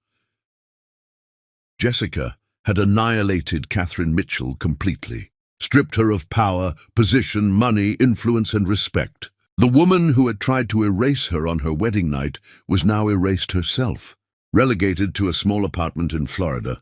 Jessica had annihilated Catherine Mitchell completely, stripped her of power, position, money, influence, and respect. The woman who had tried to erase her on her wedding night was now erased herself, relegated to a small apartment in Florida,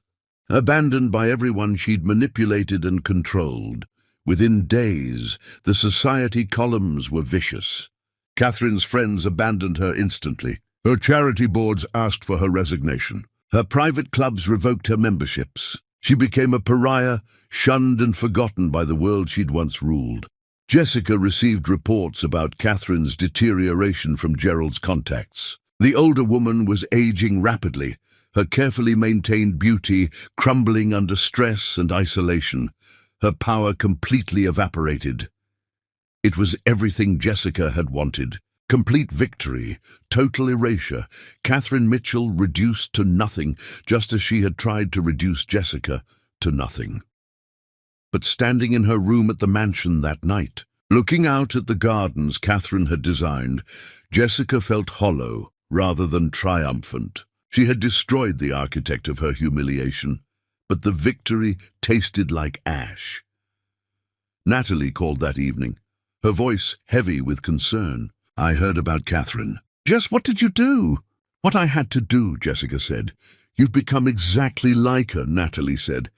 abandoned by everyone she'd manipulated and controlled. Within days, the society columns were vicious. Catherine's friends abandoned her instantly. Her charity boards asked for her resignation. Her private clubs revoked her memberships. She became a pariah, shunned and forgotten by the world she'd once ruled. Jessica received reports about Catherine's deterioration from Gerald's contacts. The older woman was aging rapidly, her carefully maintained beauty crumbling under stress and isolation, her power completely evaporated. It was everything Jessica had wanted. Complete victory, total erasure, Catherine Mitchell reduced to nothing, just as she had tried to reduce Jessica to nothing. But standing in her room at the mansion that night, looking out at the gardens Catherine had designed, Jessica felt hollow rather than triumphant. She had destroyed the architect of her humiliation, but the victory tasted like ash. Natalie called that evening, her voice heavy with concern. "I heard about Catherine." "Jess, what did you do?" "What I had to do," Jessica said. "You've become exactly like her," Natalie said.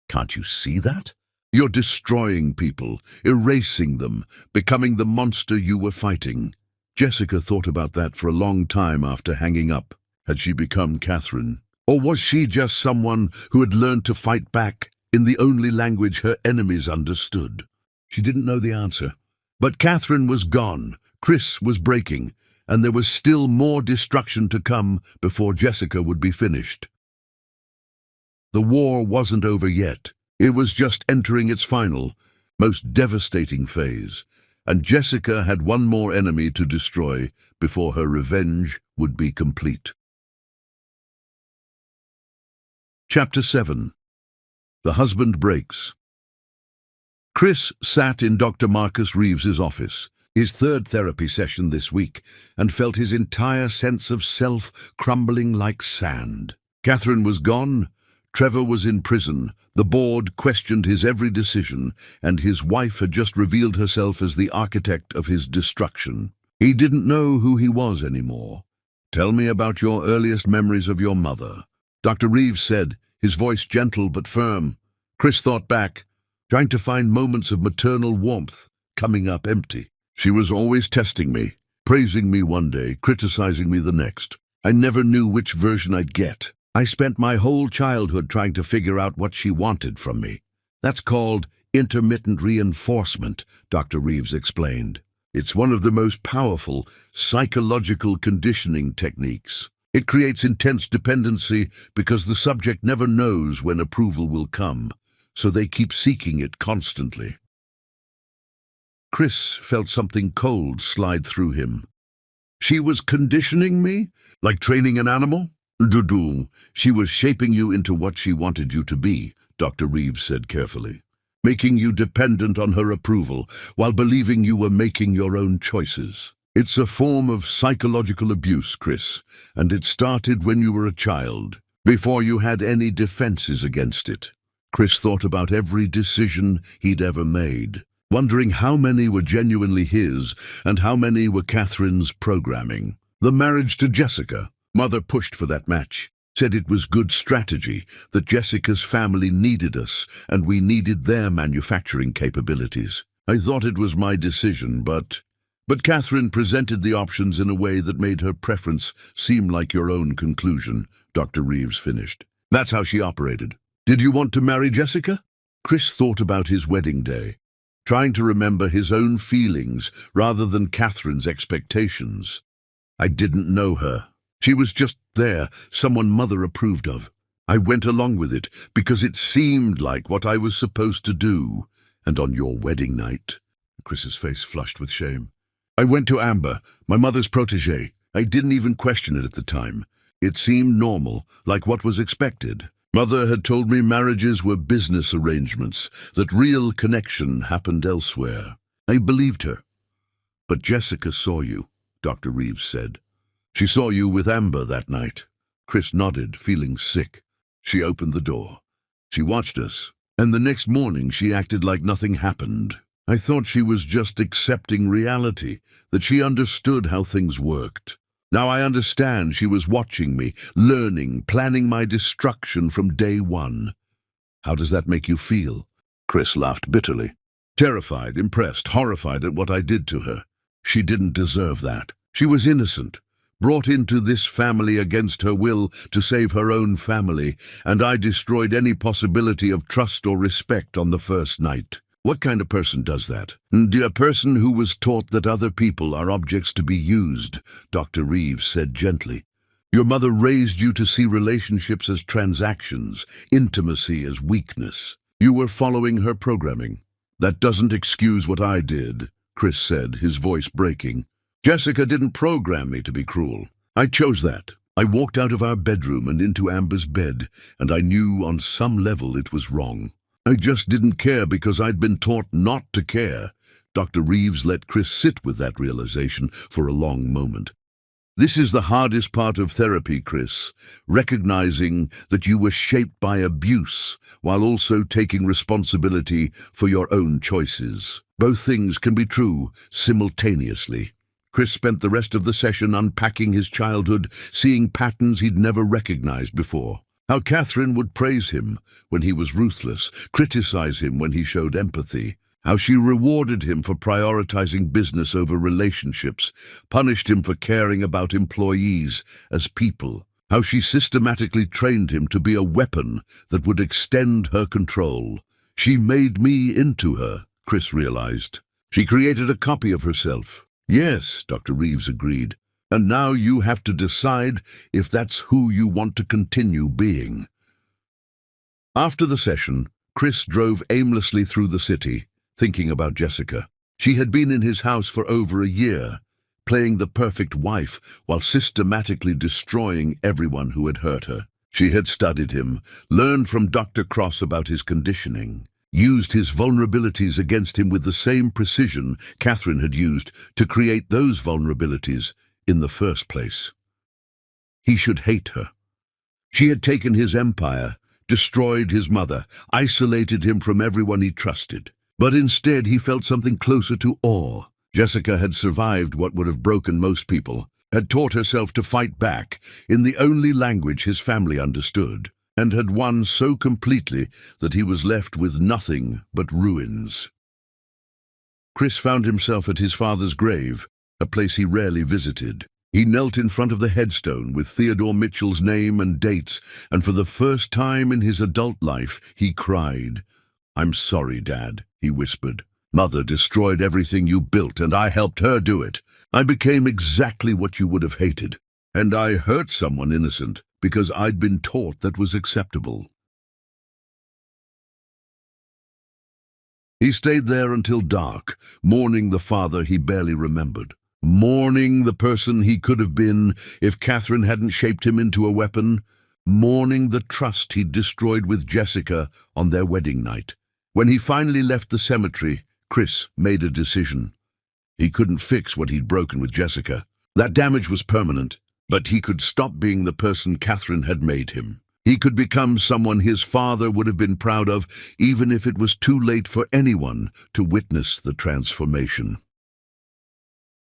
"Can't you see that? You're destroying people, erasing them, becoming the monster you were fighting." Jessica thought about that for a long time after hanging up. Had she become Catherine? Or was she just someone who had learned to fight back in the only language her enemies understood? She didn't know the answer. But Catherine was gone. Chris was breaking, and there was still more destruction to come before Jessica would be finished. The war wasn't over yet. It was just entering its final, most devastating phase, and Jessica had one more enemy to destroy before her revenge would be complete. Chapter 7. The Husband Breaks. Chris sat in Dr. Marcus Reeves's office, his third therapy session this week, and felt his entire sense of self crumbling like sand. Catherine was gone, Trevor was in prison, the board questioned his every decision, and his wife had just revealed herself as the architect of his destruction. He didn't know who he was anymore. "Tell me about your earliest memories of your mother," Dr. Reeves said, his voice gentle but firm. Chris thought back, trying to find moments of maternal warmth, coming up empty. "She was always testing me, praising me one day, criticizing me the next. I never knew which version I'd get. I spent my whole childhood trying to figure out what she wanted from me. That's called Intermittent reinforcement, Dr. Reeves explained. It's one of the most powerful psychological conditioning techniques. It creates intense dependency because the subject never knows when approval will come, so they keep seeking it constantly. Chris felt something cold slide through him. She was conditioning me? Like training an animal? Dudu, she was shaping you into what she wanted you to be, Dr. Reeves said carefully, making you dependent on her approval while believing you were making your own choices. It's a form of psychological abuse, Chris, and it started when you were a child, before you had any defenses against it. Chris thought about every decision he'd ever made, wondering how many were genuinely his and how many were Catherine's programming. The marriage to Jessica, Mother pushed for that match, said it was good strategy, that Jessica's family needed us and we needed their manufacturing capabilities. I thought it was my decision, but Catherine presented the options in a way that made her preference seem like your own conclusion, Dr. Reeves finished. That's how she operated. Did you want to marry Jessica? Chris thought about his wedding day, trying to remember his own feelings rather than Catherine's expectations. I didn't know her. She was just there, someone Mother approved of. I went along with it because it seemed like what I was supposed to do. And on your wedding night, Chris's face flushed with shame, I went to Amber, my mother's protégé. I didn't even question it at the time. It seemed normal, like what was expected. Mother had told me marriages were business arrangements, that real connection happened elsewhere. I believed her. But Jessica saw you, Dr. Reeves said. She saw you with Amber that night. Chris nodded, feeling sick. She opened the door. She watched us, and the next morning she acted like nothing happened. I thought she was just accepting reality, that she understood how things worked. Now I understand she was watching me, learning, planning my destruction from day one. How does that make you feel? Chris laughed bitterly. Terrified, impressed, horrified at what I did to her. She didn't deserve that. She was innocent, brought into this family against her will to save her own family, and I destroyed any possibility of trust or respect on the first night. What kind of person does that? A person who was taught that other people are objects to be used, Dr. Reeves said gently. Your mother raised you to see relationships as transactions, intimacy as weakness. You were following her programming. That doesn't excuse what I did, Chris said, his voice breaking. Jessica didn't program me to be cruel. I chose that. I walked out of our bedroom and into Amber's bed, and I knew on some level it was wrong. I just didn't care because I'd been taught not to care. Dr. Reeves let Chris sit with that realization for a long moment. This is the hardest part of therapy, Chris, recognizing that you were shaped by abuse while also taking responsibility for your own choices. Both things can be true simultaneously. Chris spent the rest of the session unpacking his childhood, seeing patterns he'd never recognized before. How Catherine would praise him when he was ruthless, criticize him when he showed empathy. How she rewarded him for prioritizing business over relationships, punished him for caring about employees as people. How she systematically trained him to be a weapon that would extend her control. She made me into her, Chris realized. She created a copy of herself. Yes, Dr. Reeves agreed. And now you have to decide if that's who you want to continue being. After the session, Chris drove aimlessly through the city, thinking about Jessica. She had been in his house for over a year, playing the perfect wife while systematically destroying everyone who had hurt her. She had studied him, learned from Dr. Cross about his conditioning, used his vulnerabilities against him with the same precision Catherine had used to create those vulnerabilities in the first place. He should hate her. She had taken his empire, destroyed his mother, isolated him from everyone he trusted. But instead he felt something closer to awe. Jessica had survived what would have broken most people, had taught herself to fight back in the only language his family understood, and had won so completely that he was left with nothing but ruins. Chris found himself at his father's grave, a place he rarely visited. He knelt in front of the headstone with Theodore Mitchell's name and dates, and for the first time in his adult life, he cried. "I'm sorry, Dad," he whispered. "Mother destroyed everything you built, and I helped her do it. I became exactly what you would have hated. And I hurt someone innocent because I'd been taught that was acceptable." He stayed there until dark, mourning the father he barely remembered, mourning the person he could have been if Catherine hadn't shaped him into a weapon, mourning the trust he'd destroyed with Jessica on their wedding night. When he finally left the cemetery, Chris made a decision. He couldn't fix what he'd broken with Jessica. That damage was permanent, but he could stop being the person Catherine had made him. He could become someone his father would have been proud of, even if it was too late for anyone to witness the transformation.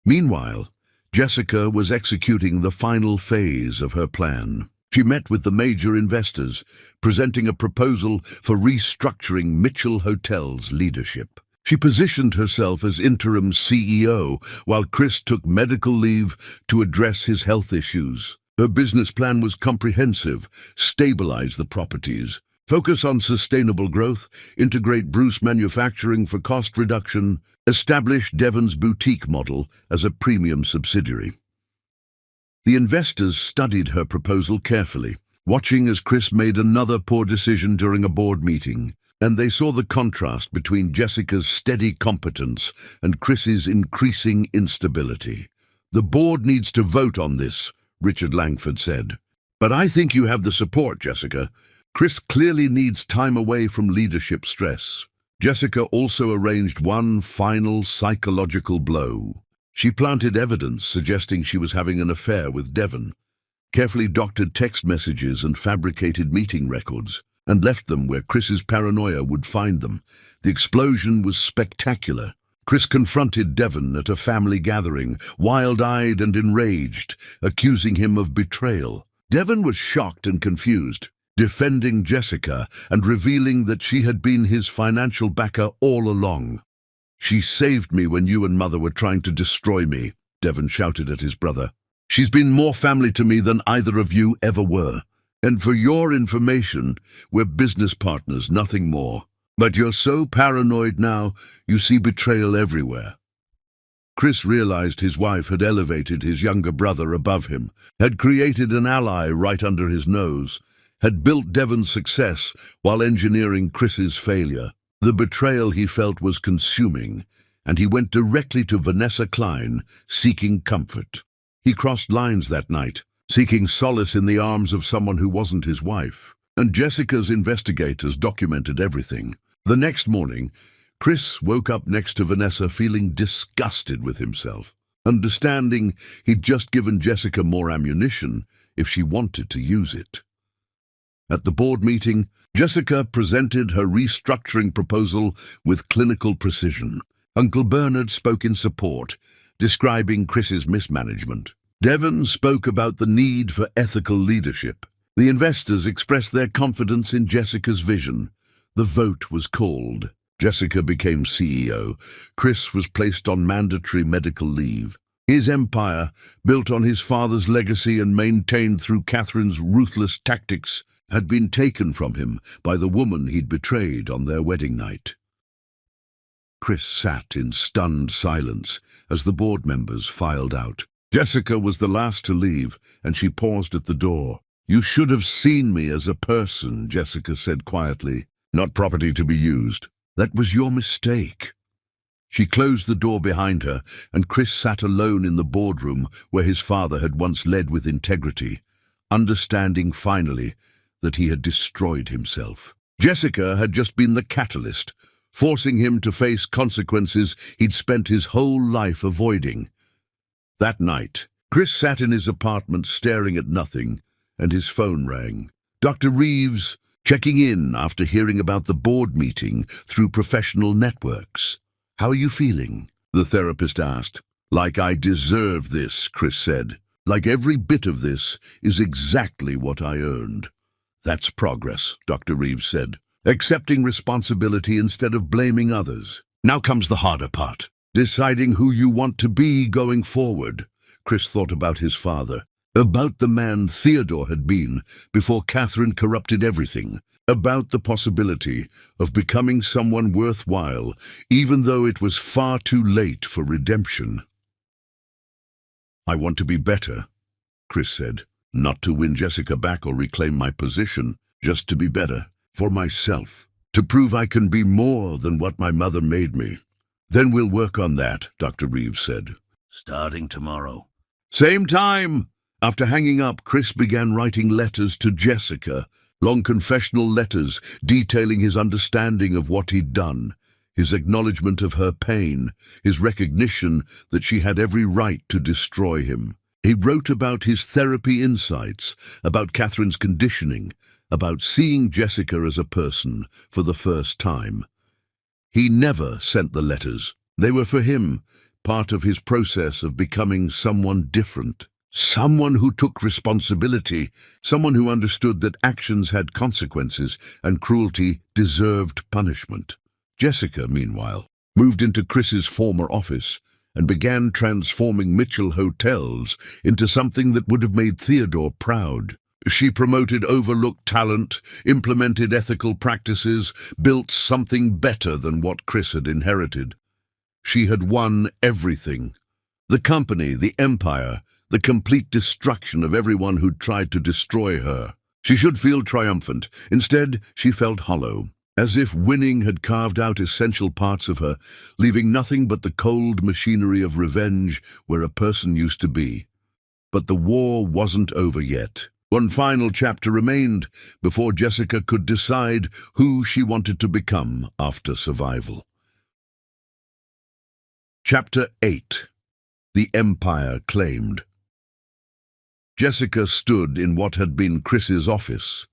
Meanwhile, Jessica was executing the final phase of her plan. She met with the major investors, presenting a proposal for restructuring Mitchell Hotel's leadership. She positioned herself as interim CEO while Chris took medical leave to address his health issues. Her business plan was comprehensive: stabilize the properties, focus on sustainable growth, integrate Bruce manufacturing for cost reduction, establish Devon's boutique model as a premium subsidiary. The investors studied her proposal carefully, watching as Chris made another poor decision during a board meeting, and they saw the contrast between Jessica's steady competence and Chris's increasing instability. "The board needs to vote on this," Richard Langford said. "But I think you have the support, Jessica. Chris clearly needs time away from leadership stress." Jessica also arranged one final psychological blow. She planted evidence suggesting she was having an affair with Devon, carefully doctored text messages and fabricated meeting records, and left them where Chris's paranoia would find them. The explosion was spectacular. Chris confronted Devon at a family gathering, wild-eyed and enraged, accusing him of betrayal. Devon was shocked and confused, defending Jessica and revealing that she had been his financial backer all along. "She saved me when you and Mother were trying to destroy me," Devon shouted at his brother. "She's been more family to me than either of you ever were. And for your information, we're business partners, nothing more. But you're so paranoid now, you see betrayal everywhere." Chris realized his wife had elevated his younger brother above him, had created an ally right under his nose, had built Devon's success while engineering Chris's failure. The betrayal he felt was consuming, and he went directly to Vanessa Klein, seeking comfort. He crossed lines that night, seeking solace in the arms of someone who wasn't his wife. And Jessica's investigators documented everything. The next morning, Chris woke up next to Vanessa feeling disgusted with himself, understanding he'd just given Jessica more ammunition if she wanted to use it. At the board meeting, Jessica presented her restructuring proposal with clinical precision. Uncle Bernard spoke in support, describing Chris's mismanagement. Devon spoke about the need for ethical leadership. The investors expressed their confidence in Jessica's vision. The vote was called. Jessica became CEO. Chris was placed on mandatory medical leave. His empire, built on his father's legacy and maintained through Catherine's ruthless tactics, had been taken from him by the woman he'd betrayed on their wedding night. Chris sat in stunned silence as the board members filed out. Jessica was the last to leave, and she paused at the door. "You should have seen me as a person," Jessica said quietly, "not property to be used. That was your mistake." She closed the door behind her, and Chris sat alone in the boardroom where his father had once led with integrity, understanding finally that he had destroyed himself. Jessica had just been the catalyst, forcing him to face consequences he'd spent his whole life avoiding. That night, Chris sat in his apartment staring at nothing, and his phone rang. Dr. Reeves, checking in after hearing about the board meeting through professional networks. "How are you feeling?" the therapist asked. "Like I deserve this," Chris said. "Like every bit of this is exactly what I earned." "That's progress," Dr. Reeves said. "Accepting responsibility instead of blaming others. Now comes the harder part. Deciding who you want to be going forward." Chris thought about his father. About the man Theodore had been before Catherine corrupted everything. About the possibility of becoming someone worthwhile, even though it was far too late for redemption. "I want to be better," Chris said. "Not to win Jessica back or reclaim my position, just to be better, for myself. To prove I can be more than what my mother made me." "Then we'll work on that," Dr. Reeves said. "Starting tomorrow." Same time! After hanging up, Chris began writing letters to Jessica, long confessional letters detailing his understanding of what he'd done, his acknowledgement of her pain, his recognition that she had every right to destroy him. He wrote about his therapy insights, about Catherine's conditioning, about seeing Jessica as a person for the first time. He never sent the letters. They were for him, part of his process of becoming someone different. Someone who took responsibility, someone who understood that actions had consequences and cruelty deserved punishment. Jessica, meanwhile, moved into Chris's former office and began transforming Mitchell Hotels into something that would have made Theodore proud. She promoted overlooked talent, implemented ethical practices, built something better than what Chris had inherited. She had won everything. The company, the empire, the complete destruction of everyone who'd tried to destroy her. She should feel triumphant. Instead, she felt hollow, as if winning had carved out essential parts of her, leaving nothing but the cold machinery of revenge where a person used to be. But the war wasn't over yet. One final chapter remained before Jessica could decide who she wanted to become after survival. Chapter 8. The Empire Claimed. Jessica stood in what had been Chris's office,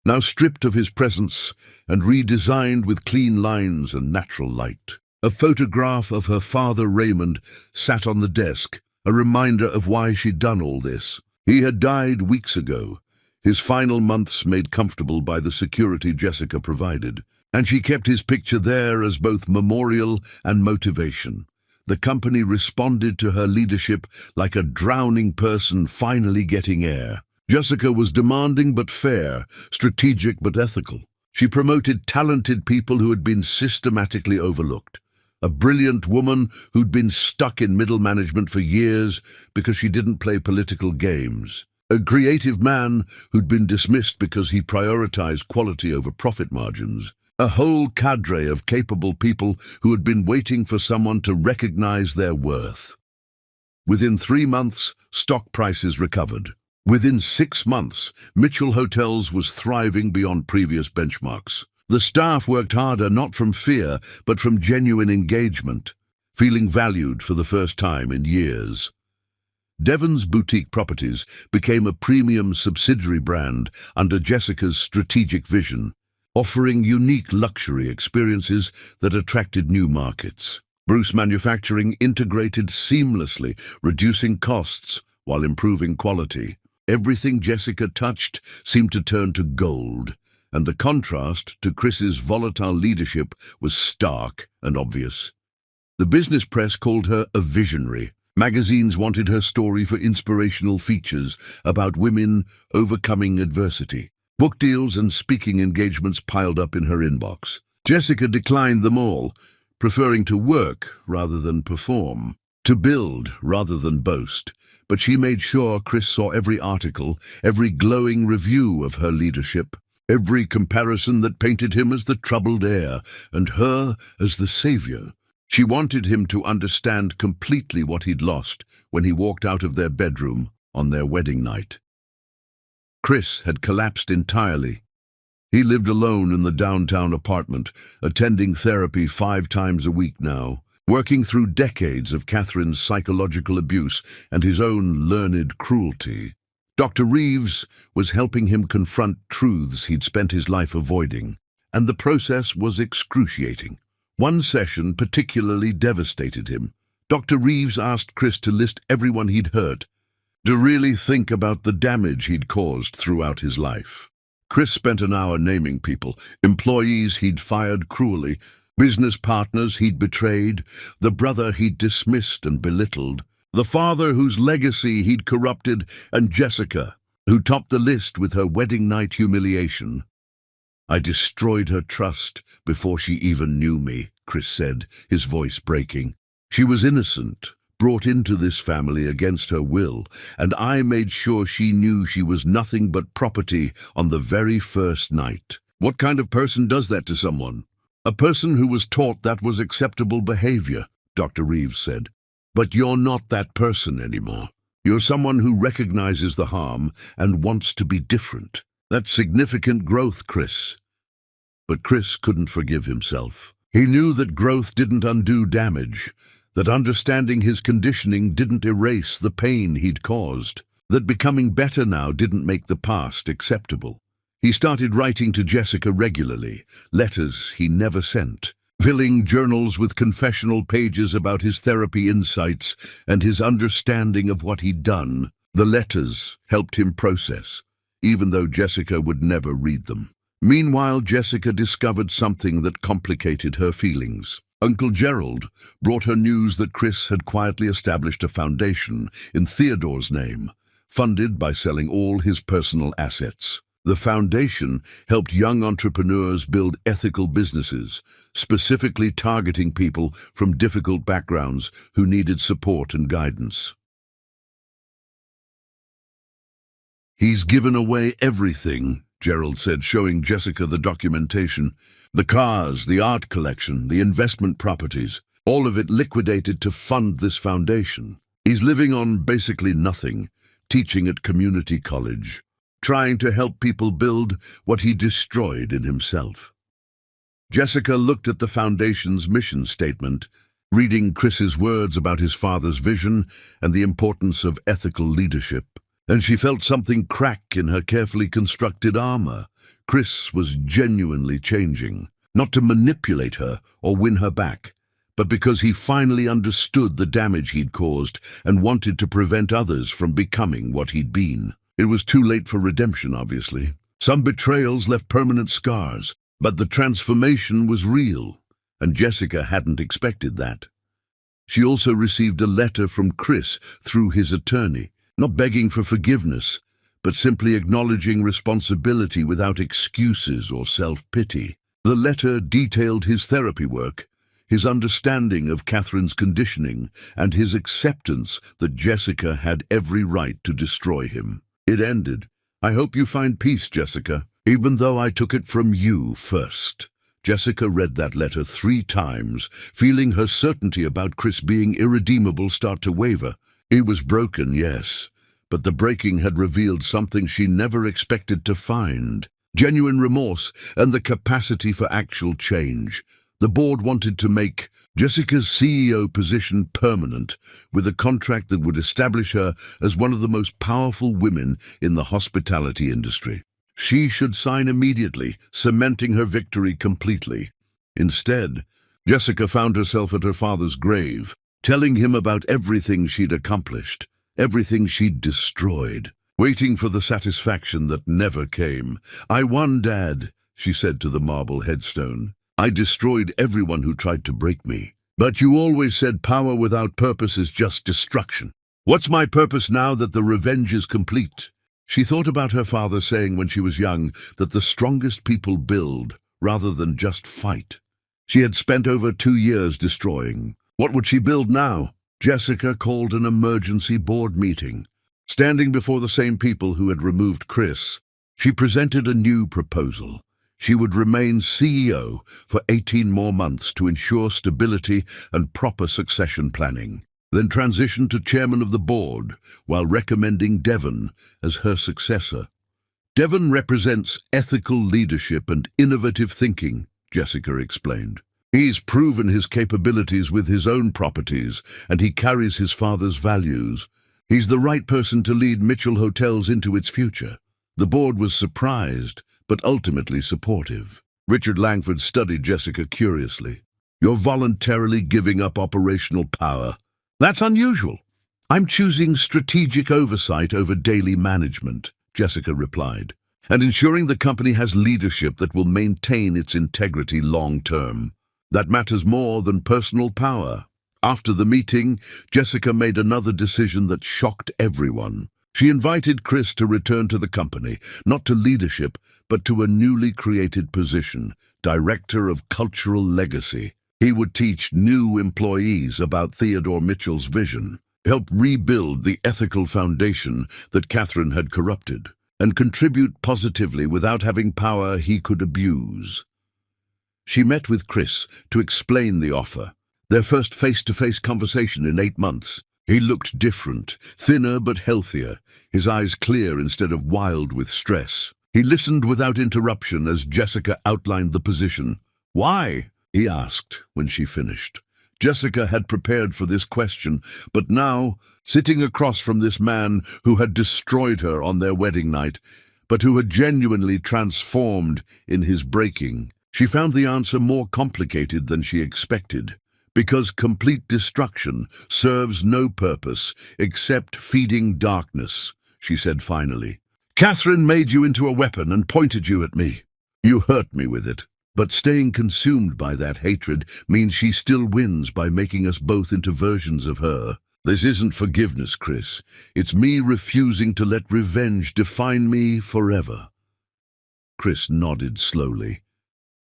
now stripped of his presence and redesigned with clean lines and natural light. A photograph of her father Raymond sat on the desk, a reminder of why she'd done all this. He had died weeks ago, his final months made comfortable by the security Jessica provided, and she kept his picture there as both memorial and motivation. The company responded to her leadership like a drowning person finally getting air. Jessica was demanding but fair, strategic but ethical. She promoted talented people who had been systematically overlooked. A brilliant woman who'd been stuck in middle management for years because she didn't play political games. A creative man who'd been dismissed because he prioritized quality over profit margins. A whole cadre of capable people who had been waiting for someone to recognize their worth. Within 3 months, stock prices recovered. Within 6 months, Mitchell Hotels was thriving beyond previous benchmarks. The staff worked harder not from fear, but from genuine engagement, feeling valued for the first time in years. Devon's Boutique Properties became a premium subsidiary brand under Jessica's strategic vision, offering unique luxury experiences that attracted new markets. Bruce Manufacturing integrated seamlessly, reducing costs while improving quality. Everything Jessica touched seemed to turn to gold, and the contrast to Chris's volatile leadership was stark and obvious. The business press called her a visionary. Magazines wanted her story for inspirational features about women overcoming adversity. Book deals and speaking engagements piled up in her inbox. Jessica declined them all, preferring to work rather than perform, to build rather than boast. But she made sure Chris saw every article, every glowing review of her leadership, every comparison that painted him as the troubled heir and her as the savior. She wanted him to understand completely what he'd lost when he walked out of their bedroom on their wedding night. Chris had collapsed entirely. He lived alone in the downtown apartment, attending therapy 5 times a week now, working through decades of Catherine's psychological abuse and his own learned cruelty. Dr. Reeves was helping him confront truths he'd spent his life avoiding, and the process was excruciating. One session particularly devastated him. Dr. Reeves asked Chris to list everyone he'd hurt, to really think about the damage he'd caused throughout his life. Chris spent an hour naming people, employees he'd fired cruelly, business partners he'd betrayed, the brother he'd dismissed and belittled. The father whose legacy he'd corrupted, and Jessica, who topped the list with her wedding night humiliation. "I destroyed her trust before she even knew me," Chris said, his voice breaking. "She was innocent, brought into this family against her will, and I made sure she knew she was nothing but property on the very first night." What kind of person does that to someone? A person who was taught that was acceptable behavior, Dr. Reeves said. But you're not that person anymore. You're someone who recognizes the harm and wants to be different. That's significant growth, Chris. But Chris couldn't forgive himself. He knew that growth didn't undo damage, that understanding his conditioning didn't erase the pain he'd caused, that becoming better now didn't make the past acceptable. He started writing to Jessica regularly, letters he never sent, filling journals with confessional pages about his therapy insights and his understanding of what he'd done. The letters helped him process, even though Jessica would never read them. Meanwhile, Jessica discovered something that complicated her feelings. Uncle Gerald brought her news that Chris had quietly established a foundation in Theodore's name, funded by selling all his personal assets. The foundation helped young entrepreneurs build ethical businesses, specifically targeting people from difficult backgrounds who needed support and guidance. "He's given away everything," Gerald said, showing Jessica the documentation. "The cars, the art collection, the investment properties, all of it liquidated to fund this foundation. He's living on basically nothing, teaching at community college, trying to help people build what he destroyed in himself." Jessica looked at the foundation's mission statement, reading Chris's words about his father's vision and the importance of ethical leadership, and she felt something crack in her carefully constructed armor. Chris was genuinely changing, not to manipulate her or win her back, but because he finally understood the damage he'd caused and wanted to prevent others from becoming what he'd been. It was too late for redemption, obviously. Some betrayals left permanent scars, but the transformation was real, and Jessica hadn't expected that. She also received a letter from Chris through his attorney, not begging for forgiveness, but simply acknowledging responsibility without excuses or self-pity. The letter detailed his therapy work, his understanding of Catherine's conditioning, and his acceptance that Jessica had every right to destroy him. It ended, "I hope you find peace, Jessica, even though I took it from you first." Jessica read that letter 3 times, feeling her certainty about Chris being irredeemable start to waver. He was broken, yes, but the breaking had revealed something she never expected to find: genuine remorse and the capacity for actual change. The board wanted to make Jessica's CEO position permanent, with a contract that would establish her as one of the most powerful women in the hospitality industry. She should sign immediately, cementing her victory completely. Instead, Jessica found herself at her father's grave, telling him about everything she'd accomplished, everything she'd destroyed, waiting for the satisfaction that never came. "I won, Dad," she said to the marble headstone. "I destroyed everyone who tried to break me. But you always said power without purpose is just destruction. What's my purpose now that the revenge is complete?" She thought about her father saying when she was young that the strongest people build rather than just fight. She had spent over 2 years destroying. What would she build now? Jessica called an emergency board meeting. Standing before the same people who had removed Chris, she presented a new proposal. She would remain CEO for 18 more months to ensure stability and proper succession planning, then transition to chairman of the board while recommending Devon as her successor. "Devon represents ethical leadership and innovative thinking," Jessica explained. "He's proven his capabilities with his own properties, and he carries his father's values. He's the right person to lead Mitchell Hotels into its future." The board was surprised, but ultimately supportive. Richard Langford studied Jessica curiously. "You're voluntarily giving up operational power. That's unusual." "I'm choosing strategic oversight over daily management," Jessica replied, "and ensuring the company has leadership that will maintain its integrity long term. That matters more than personal power." After the meeting, Jessica made another decision that shocked everyone. She invited Chris to return to the company, not to leadership, but to a newly created position, Director of Cultural Legacy. He would teach new employees about Theodore Mitchell's vision, help rebuild the ethical foundation that Catherine had corrupted, and contribute positively without having power he could abuse. She met with Chris to explain the offer, their first face-to-face conversation in 8 months. He looked different, thinner but healthier, his eyes clear instead of wild with stress. He listened without interruption as Jessica outlined the position. "Why?" he asked when she finished. Jessica had prepared for this question, but now, sitting across from this man who had destroyed her on their wedding night, but who had genuinely transformed in his breaking, she found the answer more complicated than she expected. Because complete destruction serves no purpose except feeding darkness, she said finally. "Catherine made you into a weapon and pointed you at me. You hurt me with it. But staying consumed by that hatred means she still wins by making us both into versions of her. This isn't forgiveness, Chris. It's me refusing to let revenge define me forever." Chris nodded slowly,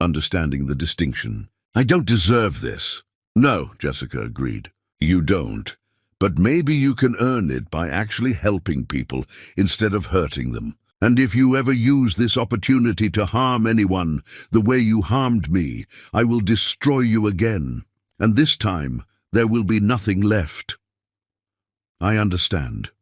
understanding the distinction. "I don't deserve this." "No," Jessica agreed. "You don't. But maybe you can earn it by actually helping people instead of hurting them. And if you ever use this opportunity to harm anyone the way you harmed me, I will destroy you again. And this time, there will be nothing left." "I understand,"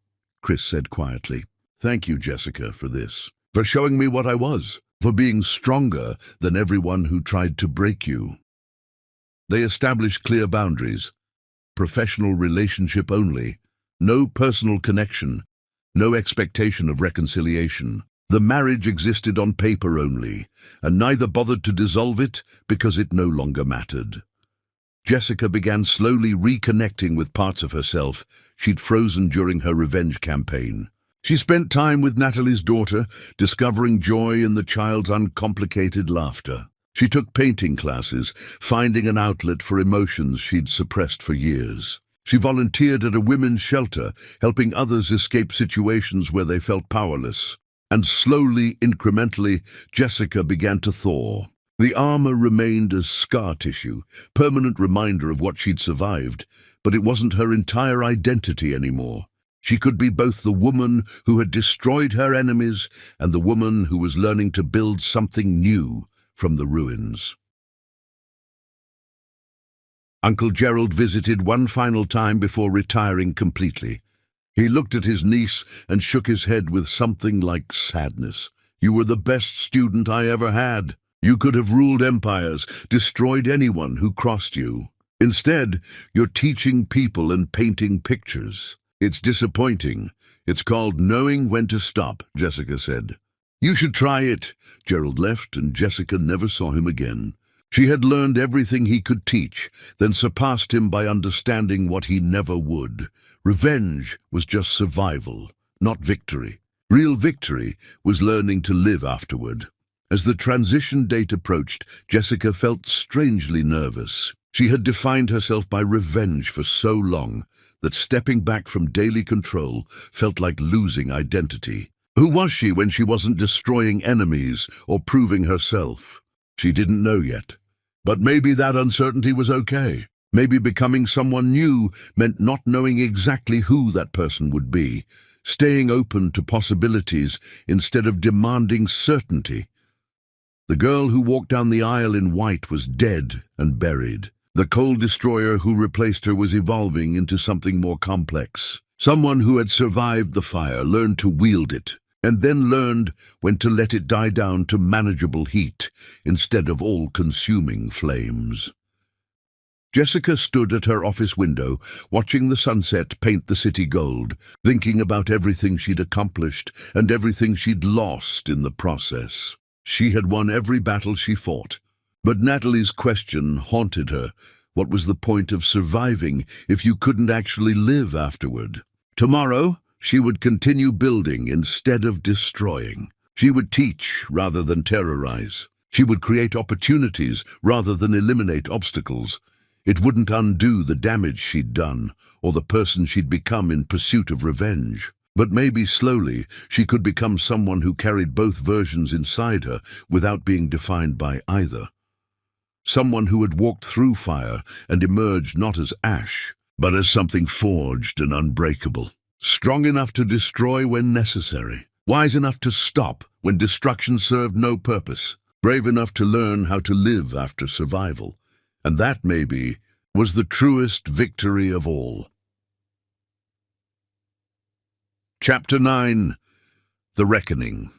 Chris said quietly. "Thank you, Jessica, for this. For showing me what I was. For being stronger than everyone who tried to break you." They established clear boundaries. Professional relationship only. No personal connection. No expectation of reconciliation. The marriage existed on paper only, and neither bothered to dissolve it because it no longer mattered. Jessica began slowly reconnecting with parts of herself she'd frozen during her revenge campaign. She spent time with Natalie's daughter, discovering joy in the child's uncomplicated laughter. She took painting classes, finding an outlet for emotions she'd suppressed for years. She volunteered at a women's shelter, helping others escape situations where they felt powerless. And slowly, incrementally, Jessica began to thaw. The armor remained as scar tissue, permanent reminder of what she'd survived, but it wasn't her entire identity anymore. She could be both the woman who had destroyed her enemies and the woman who was learning to build something new from the ruins. Uncle Gerald visited one final time before retiring completely. He looked at his niece and shook his head with something like sadness. "You were the best student I ever had. You could have ruled empires, destroyed anyone who crossed you. Instead, you're teaching people and painting pictures. It's disappointing. It's called knowing when to stop," Jessica said. "You should try it." Gerald left, and Jessica never saw him again. She had learned everything he could teach, then surpassed him by understanding what he never would. Revenge was just survival, not victory. Real victory was learning to live afterward. As the transition date approached, Jessica felt strangely nervous. She had defined herself by revenge for so long that stepping back from daily control felt like losing identity. Who was she when she wasn't destroying enemies or proving herself? She didn't know yet. But maybe that uncertainty was okay. Maybe becoming someone new meant not knowing exactly who that person would be, staying open to possibilities instead of demanding certainty. The girl who walked down the aisle in white was dead and buried. The cold destroyer who replaced her was evolving into something more complex. Someone who had survived the fire, learned to wield it, and then learned when to let it die down to manageable heat instead of all-consuming flames. Jessica stood at her office window, watching the sunset paint the city gold, thinking about everything she'd accomplished and everything she'd lost in the process. She had won every battle she fought. But Natalie's question haunted her. What was the point of surviving if you couldn't actually live afterward? Tomorrow, she would continue building instead of destroying. She would teach rather than terrorize. She would create opportunities rather than eliminate obstacles. It wouldn't undo the damage she'd done, or the person she'd become in pursuit of revenge. But maybe slowly she could become someone who carried both versions inside her without being defined by either. Someone who had walked through fire and emerged not as ash, but as something forged and unbreakable. Strong enough to destroy when necessary. Wise enough to stop when destruction served no purpose. Brave enough to learn how to live after survival. And that, maybe, was the truest victory of all. Chapter 9. The Reckoning.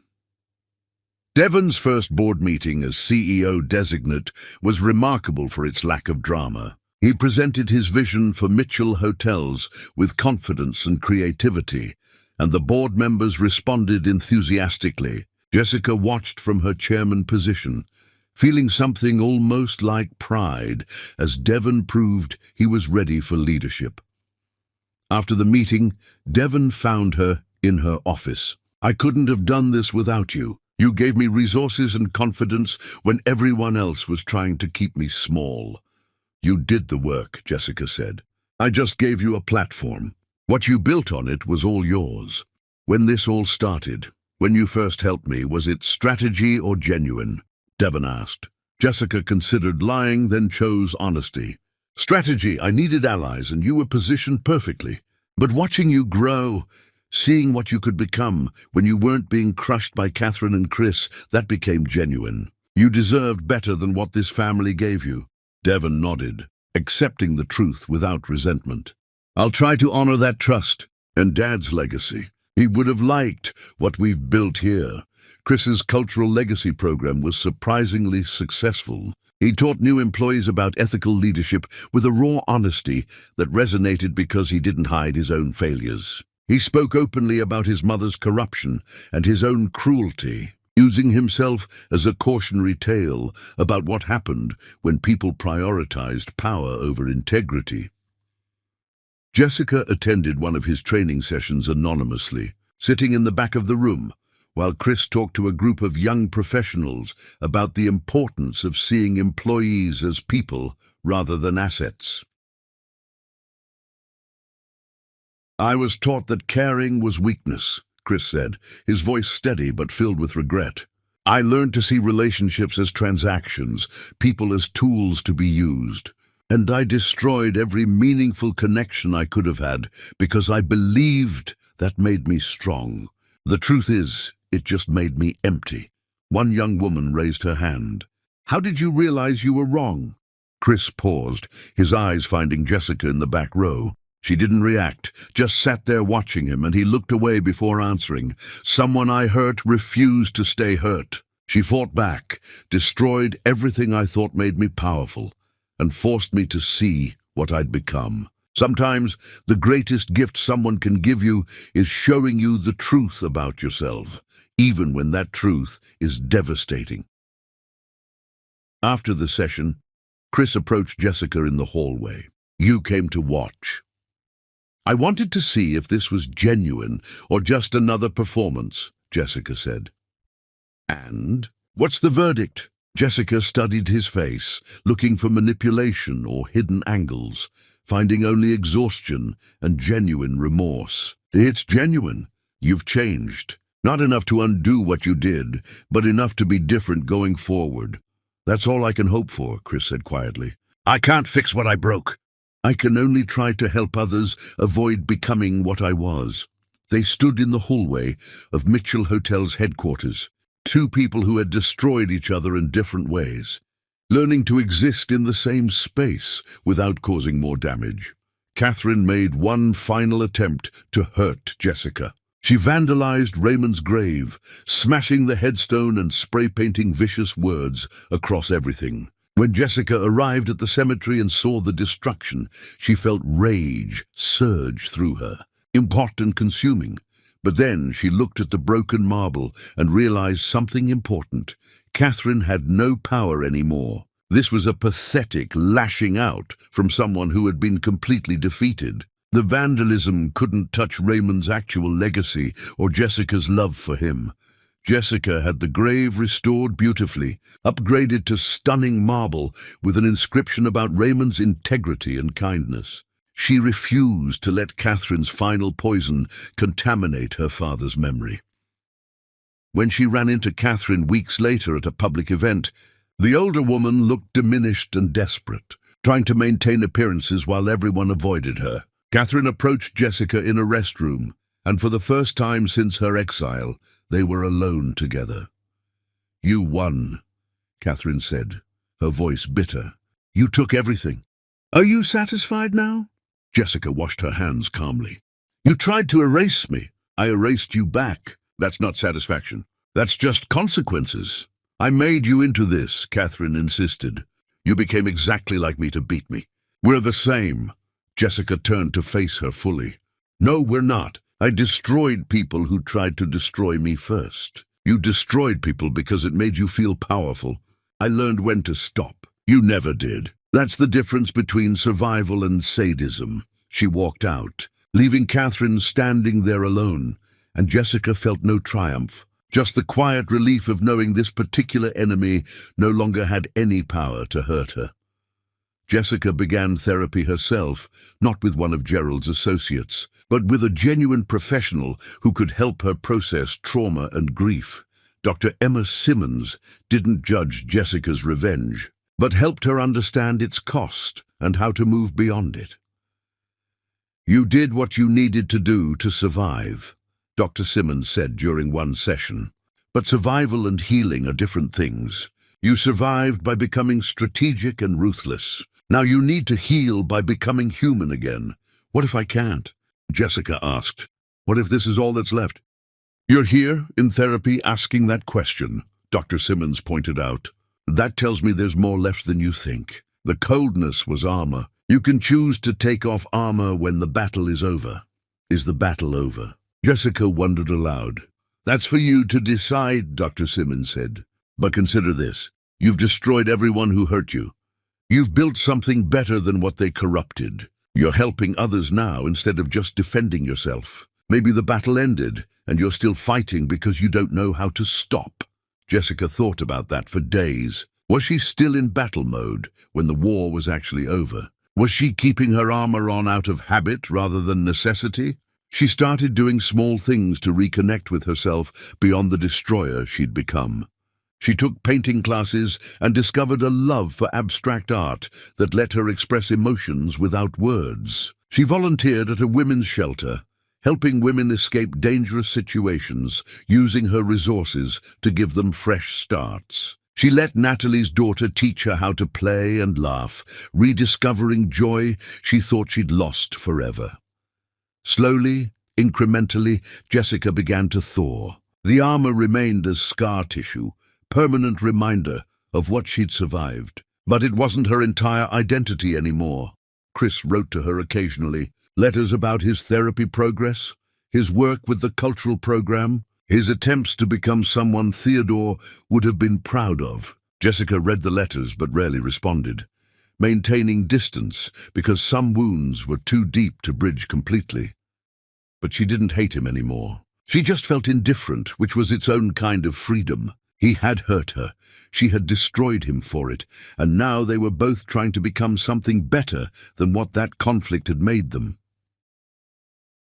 Devon's first board meeting as CEO designate was remarkable for its lack of drama. He presented his vision for Mitchell Hotels with confidence and creativity, and the board members responded enthusiastically. Jessica watched from her chairman position, feeling something almost like pride as Devon proved he was ready for leadership. After the meeting, Devon found her in her office. "I couldn't have done this without you. You gave me resources and confidence when everyone else was trying to keep me small." "You did the work," Jessica said. "I just gave you a platform. What you built on it was all yours." "When this all started, when you first helped me, was it strategy or genuine?" Devon asked. Jessica considered lying, then chose honesty. "Strategy. I needed allies, and you were positioned perfectly. But watching you grow, seeing what you could become when you weren't being crushed by Catherine and Chris, that became genuine. You deserved better than what this family gave you." Devon nodded, accepting the truth without resentment. "I'll try to honor that trust and Dad's legacy. He would have liked what we've built here." Chris's cultural legacy program was surprisingly successful. He taught new employees about ethical leadership with a raw honesty that resonated because he didn't hide his own failures. He spoke openly about his mother's corruption and his own cruelty, using himself as a cautionary tale about what happened when people prioritized power over integrity. Jessica attended one of his training sessions anonymously, sitting in the back of the room, while Chris talked to a group of young professionals about the importance of seeing employees as people rather than assets. "I was taught that caring was weakness," Chris said, his voice steady but filled with regret. "I learned to see relationships as transactions, people as tools to be used. And I destroyed every meaningful connection I could have had because I believed that made me strong. The truth is, it just made me empty." One young woman raised her hand. "How did you realize you were wrong?" Chris paused, his eyes finding Jessica in the back row. She didn't react, just sat there watching him, and he looked away before answering. "Someone I hurt refused to stay hurt. She fought back, destroyed everything I thought made me powerful, and forced me to see what I'd become. Sometimes the greatest gift someone can give you is showing you the truth about yourself, even when that truth is devastating." After the session, Chris approached Jessica in the hallway. "You came to watch. I wanted to see if this was genuine or just another performance," Jessica said. "And what's the verdict?" Jessica studied his face, looking for manipulation or hidden angles, finding only exhaustion and genuine remorse. "It's genuine. You've changed. Not enough to undo what you did, but enough to be different going forward." "That's all I can hope for," Chris said quietly. "I can't fix what I broke. I can only try to help others avoid becoming what I was." They stood in the hallway of Mitchell Hotel's headquarters, two people who had destroyed each other in different ways, learning to exist in the same space without causing more damage. Catherine made one final attempt to hurt Jessica. She vandalized Raymond's grave, smashing the headstone and spray-painting vicious words across everything. When Jessica arrived at the cemetery and saw the destruction, she felt rage surge through her, hot and consuming. But then she looked at the broken marble and realized something important. Catherine had no power anymore. This was a pathetic lashing out from someone who had been completely defeated. The vandalism couldn't touch Raymond's actual legacy or Jessica's love for him. Jessica had the grave restored beautifully, upgraded to stunning marble with an inscription about Raymond's integrity and kindness. She refused to let Catherine's final poison contaminate her father's memory. When she ran into Catherine weeks later at a public event, the older woman looked diminished and desperate, trying to maintain appearances while everyone avoided her. Catherine approached Jessica in a restroom, and for the first time since her exile, they were alone together. "You won," Catherine said, her voice bitter. "You took everything. Are you satisfied now?" Jessica washed her hands calmly. "You tried to erase me. I erased you back. That's not satisfaction. That's just consequences. I made you into this," Catherine insisted. "You became exactly like me to beat me. We're the same." Jessica turned to face her fully. "No, we're not. I destroyed people who tried to destroy me first. You destroyed people because it made you feel powerful. I learned when to stop. You never did. That's the difference between survival and sadism." She walked out, leaving Catherine standing there alone, and Jessica felt no triumph, just the quiet relief of knowing this particular enemy no longer had any power to hurt her. Jessica began therapy herself, not with one of Gerald's associates, but with a genuine professional who could help her process trauma and grief. Dr. Emma Simmons didn't judge Jessica's revenge, but helped her understand its cost and how to move beyond it. "You did what you needed to do to survive," Dr. Simmons said during one session. "But survival and healing are different things. You survived by becoming strategic and ruthless. Now you need to heal by becoming human again." "What if I can't?" Jessica asked. "What if this is all that's left?" "You're here, in therapy, asking that question," Dr. Simmons pointed out. "That tells me there's more left than you think. The coldness was armor. You can choose to take off armor when the battle is over." "Is the battle over?" Jessica wondered aloud. "That's for you to decide," Dr. Simmons said. "But consider this. You've destroyed everyone who hurt you. You've built something better than what they corrupted. You're helping others now instead of just defending yourself. Maybe the battle ended, and you're still fighting because you don't know how to stop." Jessica thought about that for days. Was she still in battle mode when the war was actually over? Was she keeping her armor on out of habit rather than necessity? She started doing small things to reconnect with herself beyond the destroyer she'd become. She took painting classes and discovered a love for abstract art that let her express emotions without words. She volunteered at a women's shelter, helping women escape dangerous situations, using her resources to give them fresh starts. She let Natalie's daughter teach her how to play and laugh, rediscovering joy she thought she'd lost forever. Slowly, incrementally, Jessica began to thaw. The armor remained as scar tissue, permanent reminder of what she'd survived. But it wasn't her entire identity anymore. Chris wrote to her occasionally, letters about his therapy progress, his work with the cultural program, his attempts to become someone Theodore would have been proud of. Jessica read the letters but rarely responded, maintaining distance because some wounds were too deep to bridge completely. But she didn't hate him anymore. She just felt indifferent, which was its own kind of freedom. He had hurt her. She had destroyed him for it, and now they were both trying to become something better than what that conflict had made them.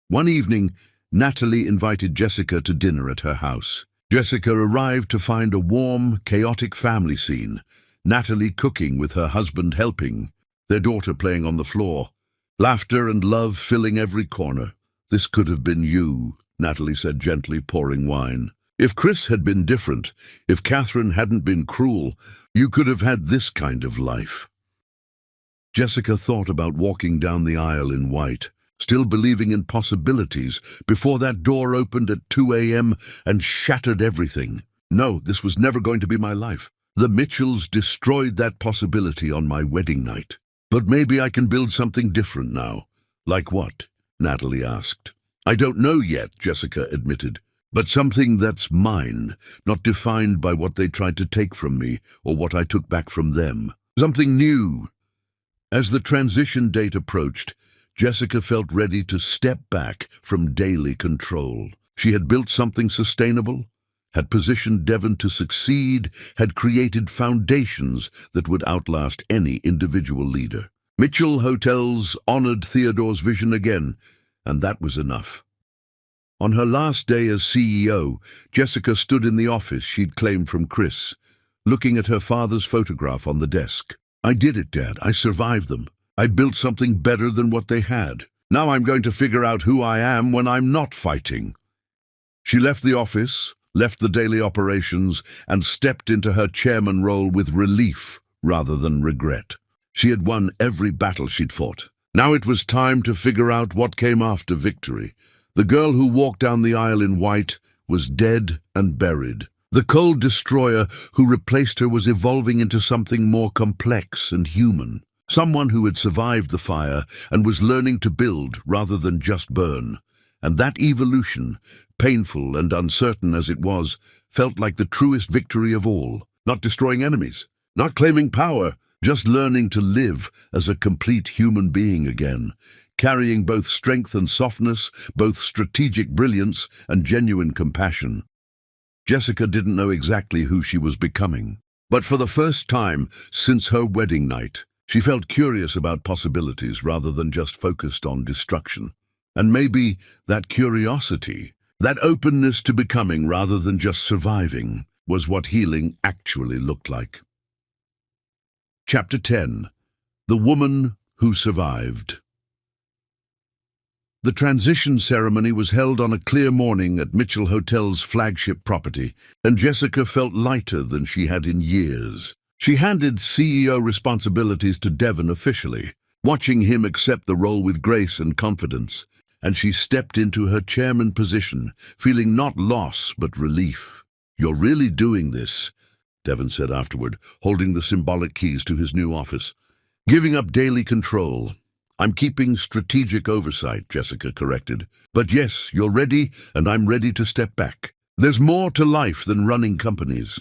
One evening, Natalie invited Jessica to dinner at her house. Jessica arrived to find a warm, chaotic family scene. Natalie cooking with her husband helping, their daughter playing on the floor. Laughter and love filling every corner. "This could have been you," Natalie said gently, pouring wine. "If Chris had been different, if Catherine hadn't been cruel, you could have had this kind of life." Jessica thought about walking down the aisle in white, still believing in possibilities, before that door opened at 2 a.m. and shattered everything. No, this was never going to be my life. The Mitchells destroyed that possibility on my wedding night. But maybe I can build something different now. Like what? Natalie asked. "I don't know yet," Jessica admitted. "But something that's mine, not defined by what they tried to take from me or what I took back from them. Something new." As the transition date approached, Jessica felt ready to step back from daily control. She had built something sustainable, had positioned Devon to succeed, had created foundations that would outlast any individual leader. Mitchell Hotels honored Theodore's vision again, and that was enough. On her last day as CEO, Jessica stood in the office she'd claimed from Chris, looking at her father's photograph on the desk. "I did it, Dad. I survived them. I built something better than what they had. Now I'm going to figure out who I am when I'm not fighting." She left the office, left the daily operations, and stepped into her chairman role with relief rather than regret. She had won every battle she'd fought. Now it was time to figure out what came after victory. The girl who walked down the aisle in white was dead and buried. The cold destroyer who replaced her was evolving into something more complex and human. Someone who had survived the fire and was learning to build rather than just burn. And that evolution, painful and uncertain as it was, felt like the truest victory of all. Not destroying enemies, not claiming power, just learning to live as a complete human being again, carrying both strength and softness, both strategic brilliance and genuine compassion. Jessica didn't know exactly who she was becoming, but for the first time since her wedding night, she felt curious about possibilities rather than just focused on destruction. And maybe that curiosity, that openness to becoming rather than just surviving, was what healing actually looked like. Chapter 10. The Woman Who Survived. The transition ceremony was held on a clear morning at Mitchell Hotel's flagship property, and Jessica felt lighter than she had in years. She handed CEO responsibilities to Devon officially, watching him accept the role with grace and confidence, and she stepped into her chairman position, feeling not loss but relief. "You're really doing this," Devon said afterward, holding the symbolic keys to his new office. "Giving up daily control." "I'm keeping strategic oversight," Jessica corrected. "But yes, you're ready, and I'm ready to step back. There's more to life than running companies."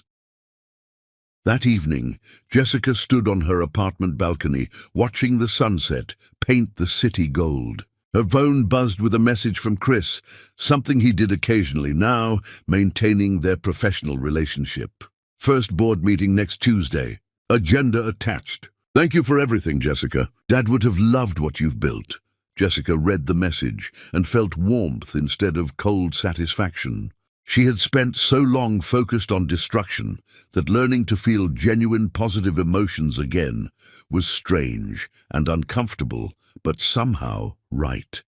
That evening, Jessica stood on her apartment balcony, watching the sunset paint the city gold. Her phone buzzed with a message from Chris, something he did occasionally now, maintaining their professional relationship. "First board meeting next Tuesday. Agenda attached. Thank you for everything, Jessica. Dad would have loved what you've built." Jessica read the message and felt warmth instead of cold satisfaction. She had spent so long focused on destruction that learning to feel genuine positive emotions again was strange and uncomfortable, but somehow right.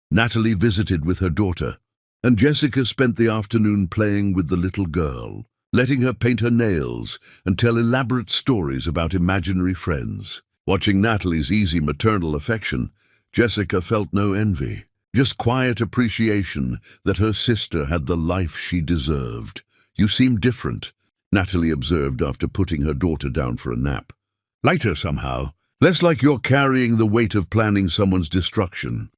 Natalie visited with her daughter, and Jessica spent the afternoon playing with the little girl, letting her paint her nails and tell elaborate stories about imaginary friends. Watching Natalie's easy maternal affection, Jessica felt no envy, just quiet appreciation that her sister had the life she deserved. "You seem different," Natalie observed after putting her daughter down for a nap. "Lighter somehow. Less like you're carrying the weight of planning someone's destruction."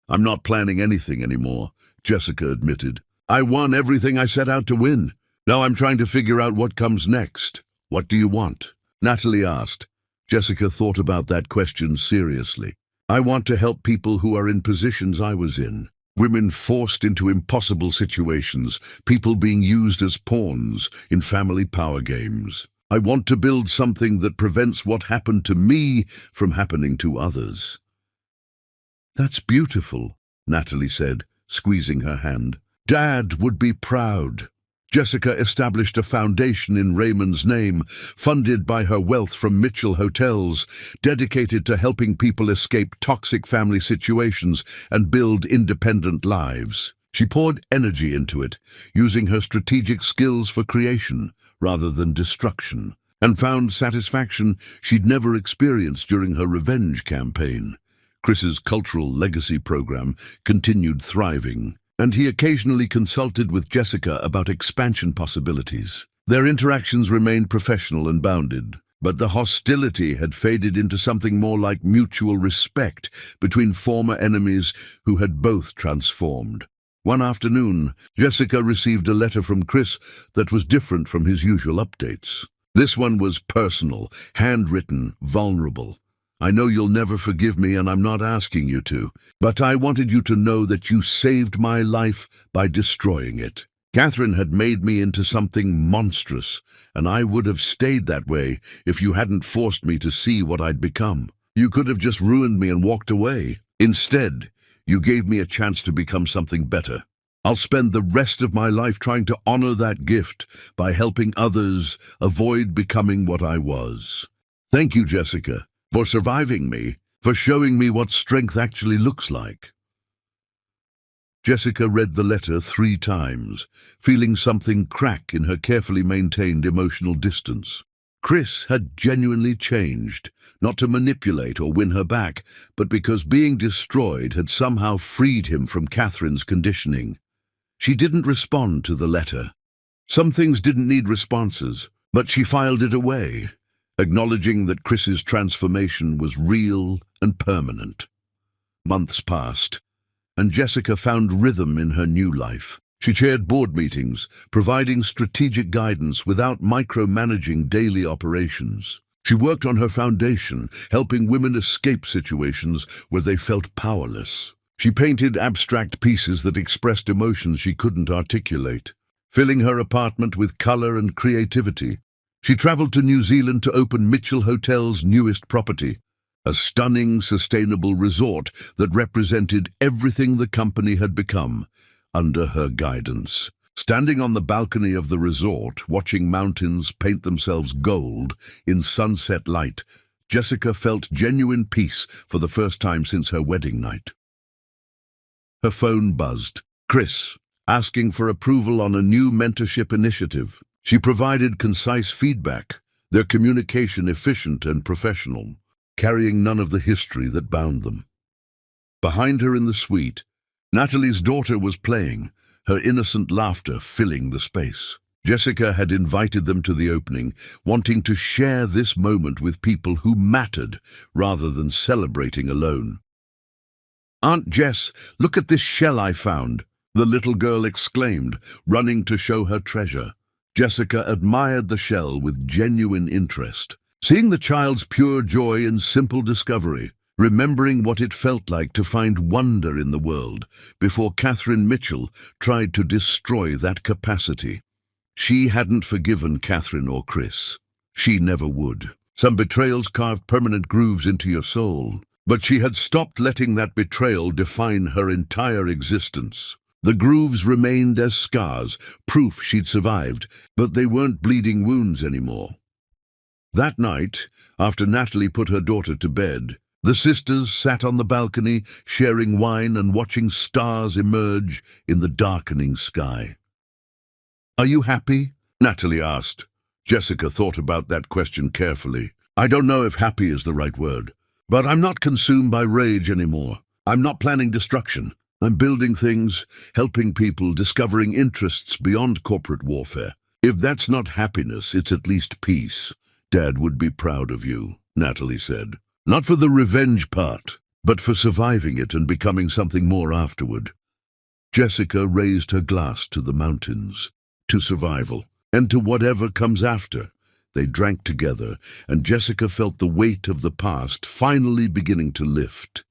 "I'm not planning anything anymore," Jessica admitted. "I won everything I set out to win. Now I'm trying to figure out what comes next." "What do you want?" Natalie asked. Jessica thought about that question seriously. "I want to help people who are in positions I was in. Women forced into impossible situations, people being used as pawns in family power games. I want to build something that prevents what happened to me from happening to others." "That's beautiful," Natalie said, squeezing her hand. "Dad would be proud." Jessica established a foundation in Raymond's name, funded by her wealth from Mitchell Hotels, dedicated to helping people escape toxic family situations and build independent lives. She poured energy into it, using her strategic skills for creation rather than destruction, and found satisfaction she'd never experienced during her revenge campaign. Chris's cultural legacy program continued thriving, and he occasionally consulted with Jessica about expansion possibilities. Their interactions remained professional and bounded, but the hostility had faded into something more like mutual respect between former enemies who had both transformed. One afternoon, Jessica received a letter from Chris that was different from his usual updates. This one was personal, handwritten, vulnerable. I know you'll never forgive me, and I'm not asking you to, but I wanted you to know that you saved my life by destroying it. Catherine had made me into something monstrous, and I would have stayed that way if you hadn't forced me to see what I'd become. You could have just ruined me and walked away. Instead, you gave me a chance to become something better. I'll spend the rest of my life trying to honor that gift by helping others avoid becoming what I was. Thank you, Jessica, for surviving me, for showing me what strength actually looks like. Jessica read the letter 3 times, feeling something crack in her carefully maintained emotional distance. Chris had genuinely changed, not to manipulate or win her back, but because being destroyed had somehow freed him from Catherine's conditioning. She didn't respond to the letter. Some things didn't need responses, but she filed it away, acknowledging that Chris's transformation was real and permanent. Months passed, and Jessica found rhythm in her new life. She chaired board meetings, providing strategic guidance without micromanaging daily operations. She worked on her foundation, helping women escape situations where they felt powerless. She painted abstract pieces that expressed emotions she couldn't articulate, filling her apartment with color and creativity. She traveled to New Zealand to open Mitchell Hotel's newest property, a stunning, sustainable resort that represented everything the company had become under her guidance. Standing on the balcony of the resort, watching mountains paint themselves gold in sunset light, Jessica felt genuine peace for the first time since her wedding night. Her phone buzzed. Chris, asking for approval on a new mentorship initiative. She provided concise feedback, their communication efficient and professional, carrying none of the history that bound them. Behind her in the suite, Natalie's daughter was playing, her innocent laughter filling the space. Jessica had invited them to the opening, wanting to share this moment with people who mattered rather than celebrating alone. "Aunt Jess, look at this shell I found," the little girl exclaimed, running to show her treasure. Jessica admired the shell with genuine interest, seeing the child's pure joy in simple discovery, remembering what it felt like to find wonder in the world before Catherine Mitchell tried to destroy that capacity. She hadn't forgiven Catherine or Chris. She never would. Some betrayals carved permanent grooves into your soul, but she had stopped letting that betrayal define her entire existence. The grooves remained as scars, proof she'd survived, but they weren't bleeding wounds anymore. That night, after Natalie put her daughter to bed, the sisters sat on the balcony, sharing wine and watching stars emerge in the darkening sky. "Are you happy?" Natalie asked. Jessica thought about that question carefully. "I don't know if happy is the right word, but I'm not consumed by rage anymore. I'm not planning destruction. I'm building things, helping people, discovering interests beyond corporate warfare. If that's not happiness, it's at least peace. Dad would be proud of you," Natalie said. "Not for the revenge part, but for surviving it and becoming something more afterward." Jessica raised her glass to the mountains, to survival, and to whatever comes after. They drank together, and Jessica felt the weight of the past finally beginning to lift.